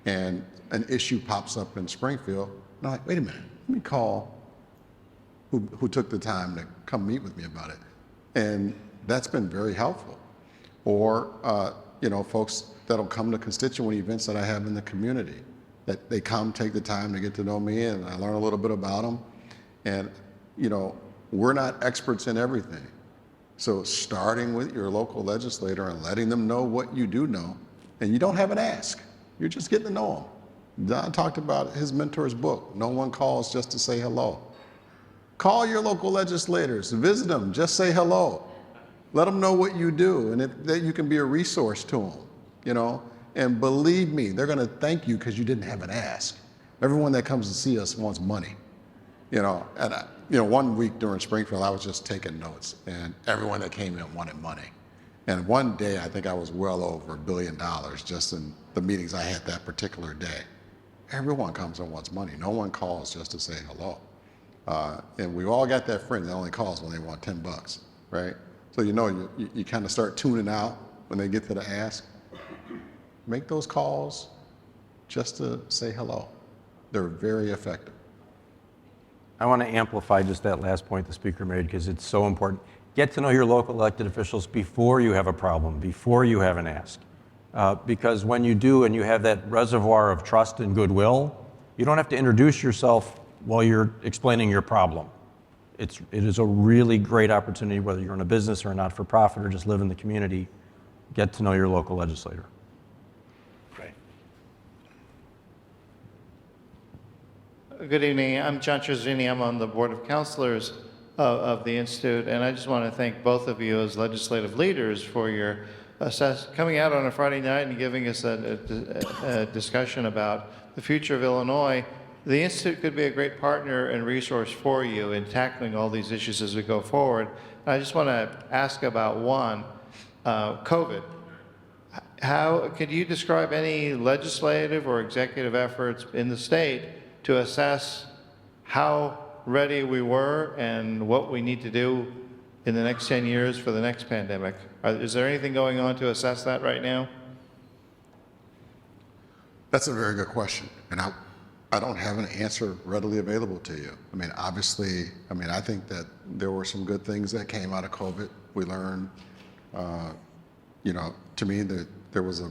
and an issue pops up in Springfield. And I'm like, wait a minute, let me call who took the time to come meet with me about it. And that's been very helpful. Or, you know, folks that'll come to constituent events that I have in the community, that they come, take the time to get to know me, and I learn a little bit about them. And, you know, we're not experts in everything. So starting with your local legislator and letting them know what you do know, and you don't have an ask, you're just getting to know them. Don talked about his mentor's book, No One Calls Just to Say Hello. Call your local legislators, visit them, just say hello. Let them know what you do, and that you can be a resource to them, you know. And believe me, they're gonna thank you because you didn't have an ask. Everyone that comes to see us wants money, you know. And you know, one week during Springfield, I was just taking notes, and everyone that came in wanted money. And one day, I think I was well over $1 billion just in the meetings I had that particular day. Everyone comes and wants money. No one calls just to say hello. And we all got that friend that only calls when they want $10, right? So you know, you kind of start tuning out when they get to the ask. Make those calls just to say hello. They're very effective. I want to amplify just that last point the speaker made because it's so important. Get to know your local elected officials before you have a problem, before you have an ask. Because when you do and you have that reservoir of trust and goodwill, you don't have to introduce yourself while you're explaining your problem. It is a really great opportunity, whether you're in a business or a not-for-profit or just live in the community, get to know your local legislator. Right. Good evening. I'm John Trzini. I'm on the Board of Counselors of the Institute, and I just want to thank both of you as legislative leaders for your coming out on a Friday night and giving us a discussion about the future of Illinois. The Institute could be a great partner and resource for you in tackling all these issues as we go forward. I just want to ask about one, COVID. Could you describe any legislative or executive efforts in the state to assess how ready we were and what we need to do in the next 10 years for the next pandemic? Is there anything going on to assess that right now? That's a very good question. And I don't have an answer readily available to you. I mean, obviously, I think that there were some good things that came out of COVID. We learned, you know, to me that there was a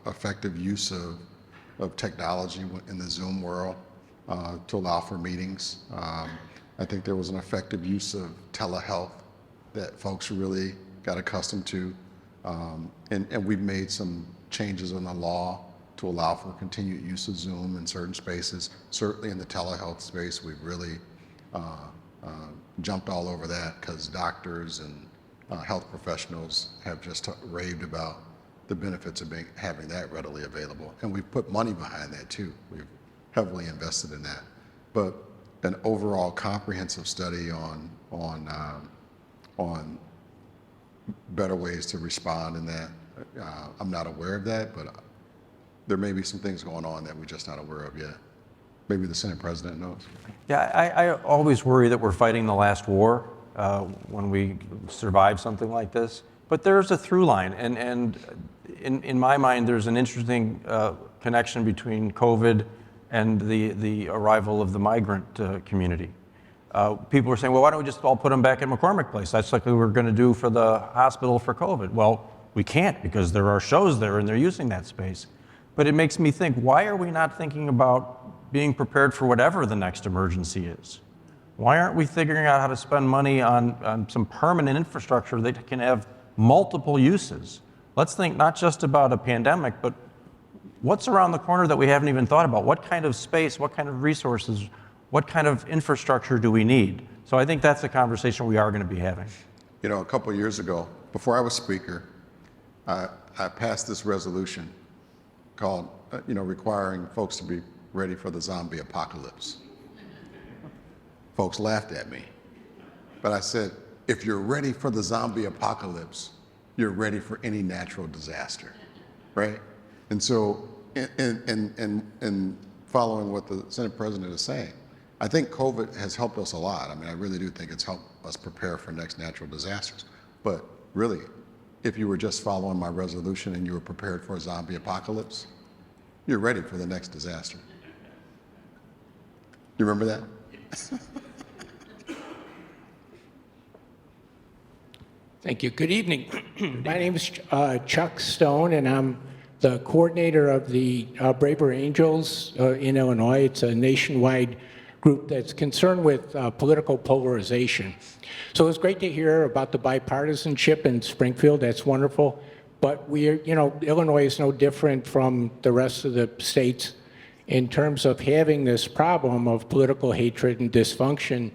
effective use of technology in the Zoom world to allow for meetings. I think there was an effective use of telehealth that folks really got accustomed to. And we've made some changes in the law to allow for continued use of Zoom in certain spaces. Certainly in the telehealth space, we've really jumped all over that because doctors and health professionals have just raved about the benefits of having that readily available. And we've put money behind that too. We've heavily invested in that. But an overall comprehensive study on better ways to respond in that, I'm not aware of that, but there may be some things going on that we're just not aware of yet. Maybe the Senate President knows. Yeah, I always worry that we're fighting the last war when we survive something like this. But there's a through line, and in my mind, there's an interesting connection between COVID and the arrival of the migrant community. People were saying, well, why don't we just all put them back in McCormick Place? That's like we were going to do for the hospital for COVID. Well, we can't because there are shows there and they're using that space. But it makes me think, why are we not thinking about being prepared for whatever the next emergency is? Why aren't we figuring out how to spend money on some permanent infrastructure that can have multiple uses? Let's think not just about a pandemic, but what's around the corner that we haven't even thought about? What kind of space, what kind of resources, what kind of infrastructure do we need? So I think that's a conversation we are going to be having. You know, a couple of years ago, before I was Speaker, I passed this resolution called, requiring folks to be ready for the zombie apocalypse. Folks laughed at me. But I said, if you're ready for the zombie apocalypse, you're ready for any natural disaster, right? And so, in following what the Senate President is saying, I think COVID has helped us a lot. I mean, I really do think it's helped us prepare for next natural disasters. But really, if you were just following my resolution and you were prepared for a zombie apocalypse, you're ready for the next disaster. You remember that? Thank you. Good evening. My name is Chuck Stone, and I'm the coordinator of the Braver Angels in Illinois. It's a nationwide group that's concerned with political polarization. So it's great to hear about the bipartisanship in Springfield. That's wonderful. But Illinois is no different from the rest of the states in terms of having this problem of political hatred and dysfunction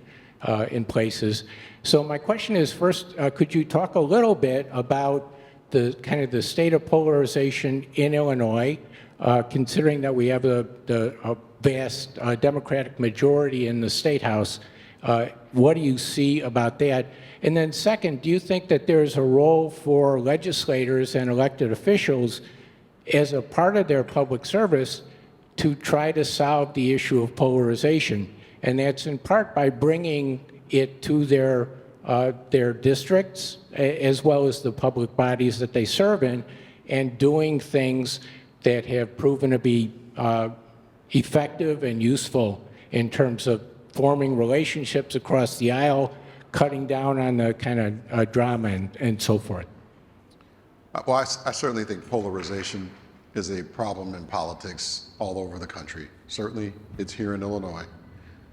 in places. So my question is, first, could you talk a little bit about the state of polarization in Illinois, considering that we have a vast Democratic majority in the State House? What do you see about that? And then second, do you think that there's a role for legislators and elected officials as a part of their public service to try to solve the issue of polarization? And that's in part by bringing it to their districts as well as the public bodies that they serve in, and doing things that have proven to be effective and useful in terms of forming relationships across the aisle, cutting down on the kind of drama and so forth. Well, I certainly think polarization is a problem in politics all over the country. Certainly, it's here in Illinois.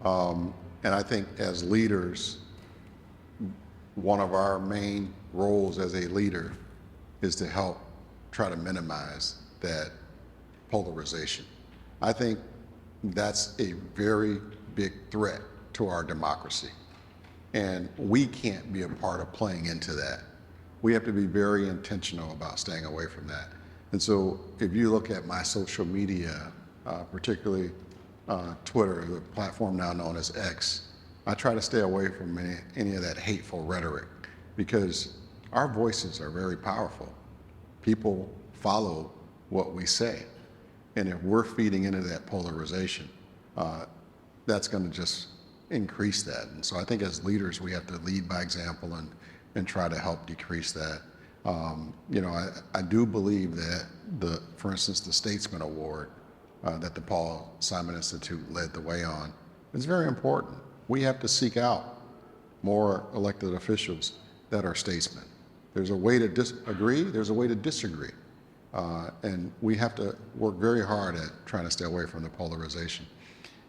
And I think as leaders, one of our main roles as a leader is to help try to minimize that polarization. I think that's a very big threat to our democracy. And we can't be a part of playing into that. We have to be very intentional about staying away from that. And so if you look at my social media, particularly Twitter, the platform now known as X, I try to stay away from any of that hateful rhetoric, because our voices are very powerful. People follow what we say. And if we're feeding into that polarization, that's going to just increase that. And so I think as leaders, we have to lead by example and try to help decrease that. I do believe that for instance, the Statesman Award that the Paul Simon Institute led the way on is very important. We have to seek out more elected officials that are statesmen. There's a way to agree, there's a way to disagree. And we have to work very hard at trying to stay away from the polarization.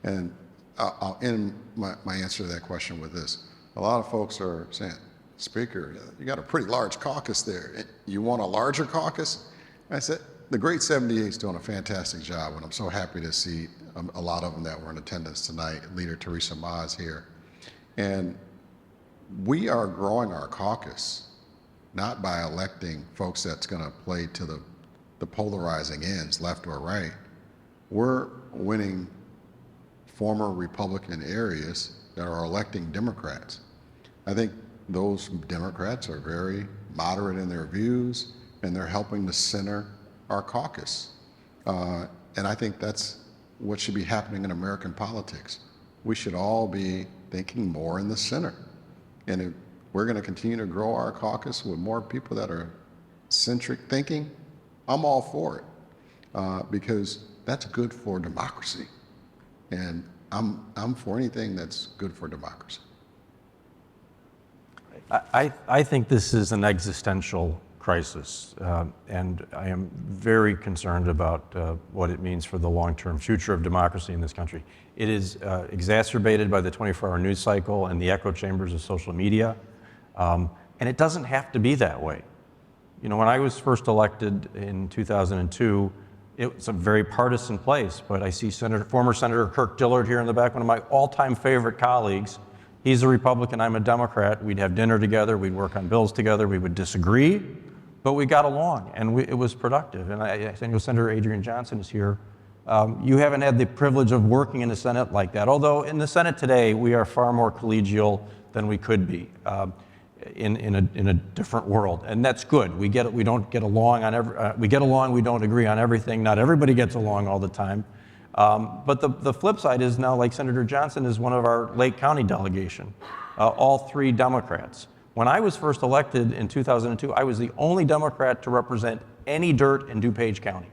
And I'll end my answer to that question with this. A lot of folks are saying, Speaker, you got a pretty large caucus there. You want a larger caucus? I said, the Great 78 is doing a fantastic job, and I'm so happy to see a lot of them that were in attendance tonight. Leader Teresa Ma is here. And we are growing our caucus, not by electing folks that's going to play to the polarizing ends, left or right. We're winning former Republican areas that are electing Democrats. I think those Democrats are very moderate in their views, and they're helping to center our caucus. And I think that's what should be happening in American politics. We should all be thinking more in the center. And if we're going to continue to grow our caucus with more people that are centric thinking, I'm all for it, because that's good for democracy. And I'm for anything that's good for democracy. I think this is an existential crisis, and I am very concerned about what it means for the long-term future of democracy in this country. It is exacerbated by the 24-hour news cycle and the echo chambers of social media, and it doesn't have to be that way. You know, when I was first elected in 2002, it was a very partisan place, but I see former Senator Kirk Dillard here in the back, one of my all-time favorite colleagues. He's a Republican, I'm a Democrat. We'd have dinner together, we'd work on bills together, we would disagree, but we got along, and it was productive. And I know Senator Adrian Johnson is here. You haven't had the privilege of working in the Senate like that, although in the Senate today, we are far more collegial than we could be in a different world, and that's good. We don't get along on we get along, we don't agree on everything. Not everybody gets along all the time. But the flip side is now, like Senator Johnson is one of our Lake County delegation, all 3 Democrats. When I was first elected in 2002, I was the only Democrat to represent any dirt in DuPage County.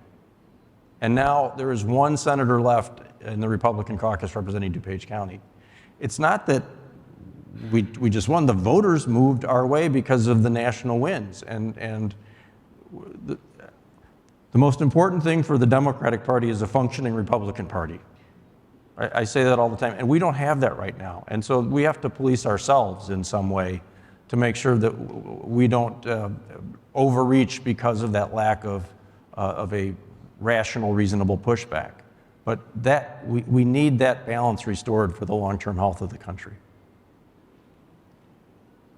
And now there is 1 senator left in the Republican caucus representing DuPage County. It's not that we just won. The voters moved our way because of the national wins. And the most important thing for the Democratic Party is a functioning Republican Party. I say that all the time, and we don't have that right now. And so we have to police ourselves in some way to make sure that we don't overreach because of that lack of a rational, reasonable pushback. But we need that balance restored for the long-term health of the country.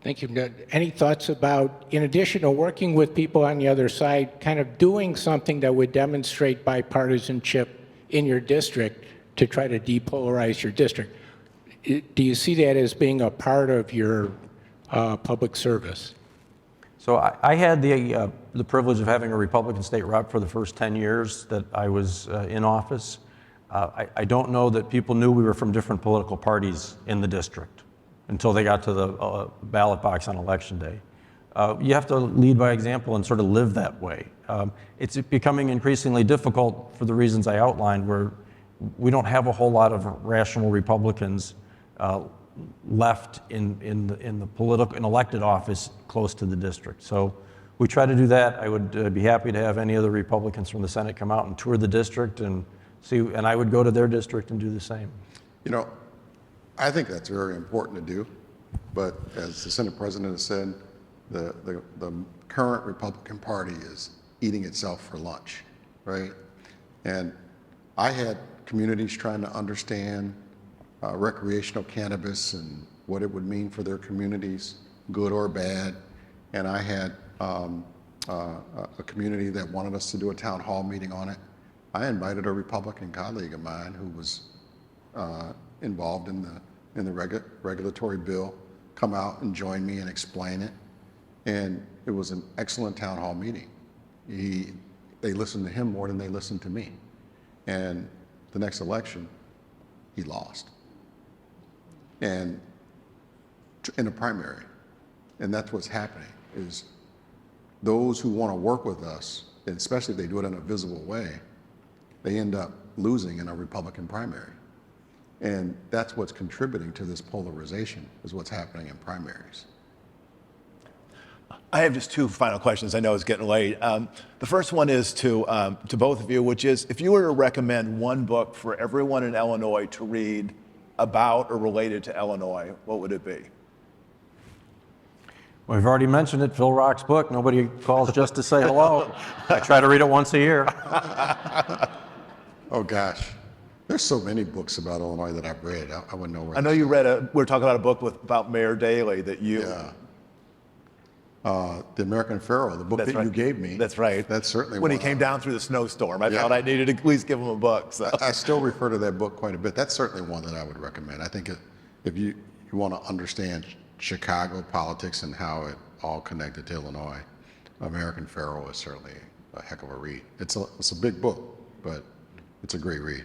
Thank you. Any thoughts about, in addition to working with people on the other side, kind of doing something that would demonstrate bipartisanship in your district to try to depolarize your district? Do you see that as being a part of your public service? So I had the privilege of having a Republican state rep for the first 10 years that I was in office. I don't know that people knew we were from different political parties in the district until they got to the ballot box on election day. You have to lead by example and sort of live that way. It's becoming increasingly difficult for the reasons I outlined, where we don't have a whole lot of rational Republicans left in elected office close to the district. So we try to do that. I would be happy to have any other Republicans from the Senate come out and tour the district and see, and I would go to their district and do the same. You know, I think that's very important to do, but as the Senate President has said, the current Republican Party is eating itself for lunch, right? And I had communities trying to understand recreational cannabis and what it would mean for their communities, good or bad. And I had a community that wanted us to do a town hall meeting on it. I invited a Republican colleague of mine who was involved in the regulatory bill, come out and join me and explain it. And it was an excellent town hall meeting. They listened to him more than they listened to me. And the next election, he lost. And in a primary. And that's what's happening, is those who want to work with us, and especially if they do it in a visible way, they end up losing in a Republican primary. And that's what's contributing to this polarization, is what's happening in primaries. I have just 2 final questions. I know it's getting late. The first one is to both of you, which is, if you were to recommend one book for everyone in Illinois to read about or related to Illinois, what would it be? We've already mentioned it, Phil Rock's book. Nobody calls just to say hello. I try to read it once a year. Oh, gosh. There's so many books about Illinois that I've read. I wouldn't know where. I know you read we're talking about a book about Mayor Daley that you. Yeah. The American Pharaoh, the book that you gave me. That's right. That's certainly when he one came down through the snowstorm. I Yeah. felt I needed to at least give him a book. So. I still refer to that book quite a bit. That's certainly one that I would recommend. I think if you want to understand Chicago politics and how it all connected to Illinois, American Pharaoh is certainly a heck of a read. It's a big book, but it's a great read.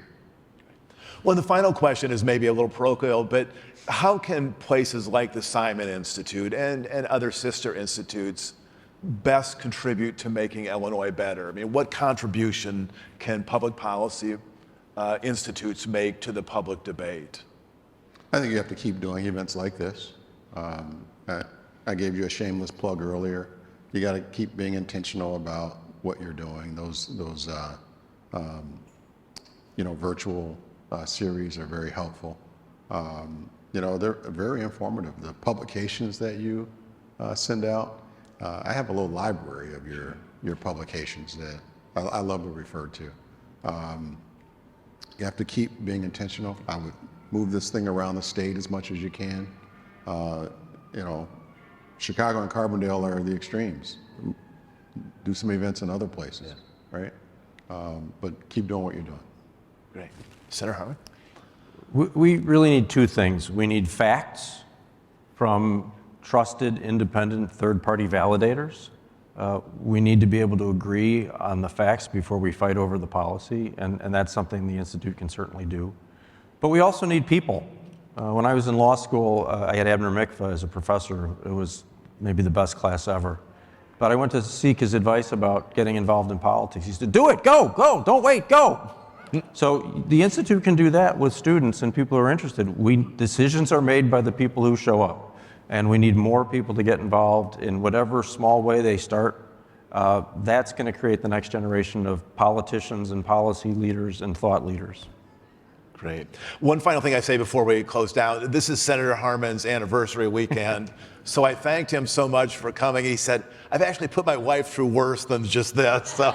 Well, the final question is maybe a little parochial, but how can places like the Simon Institute and other sister institutes best contribute to making Illinois better? I mean, what contribution can public policy institutes make to the public debate? I think you have to keep doing events like this. I gave you a shameless plug earlier. You got to keep being intentional about what you're doing. Those virtual series are very helpful. They're very informative. The publications that you send out, I have a little library of your publications that I love to refer to. You have to keep being intentional. I would move this thing around the state as much as you can. Chicago and Carbondale are the extremes. Do some events in other places, right? But keep doing what you're doing. Great. Senator Harmon? We really need two things. We need facts from trusted, independent, third-party validators. We need to be able to agree on the facts before we fight over the policy, and that's something the Institute can certainly do. But we also need people. When I was in law school, I had Abner Mikva as a professor. It was maybe the best class ever. But I went to seek his advice about getting involved in politics. He said, do it, go, don't wait, go. So the Institute can do that with students and people who are interested. Decisions are made by the people who show up. And we need more people to get involved in whatever small way they start. That's going to create the next generation of politicians and policy leaders and thought leaders. Great. One final thing I say before we close down. This is Senator Harmon's anniversary weekend. So I thanked him so much for coming. He said, I've actually put my wife through worse than just this. So.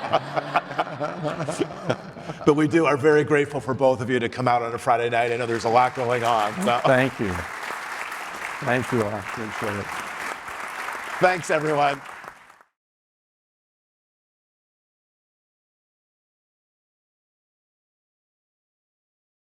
But we are very grateful for both of you to come out on a Friday night. I know there's a lot going on. So. Thank you. Thank you all. Appreciate it. Thanks, everyone.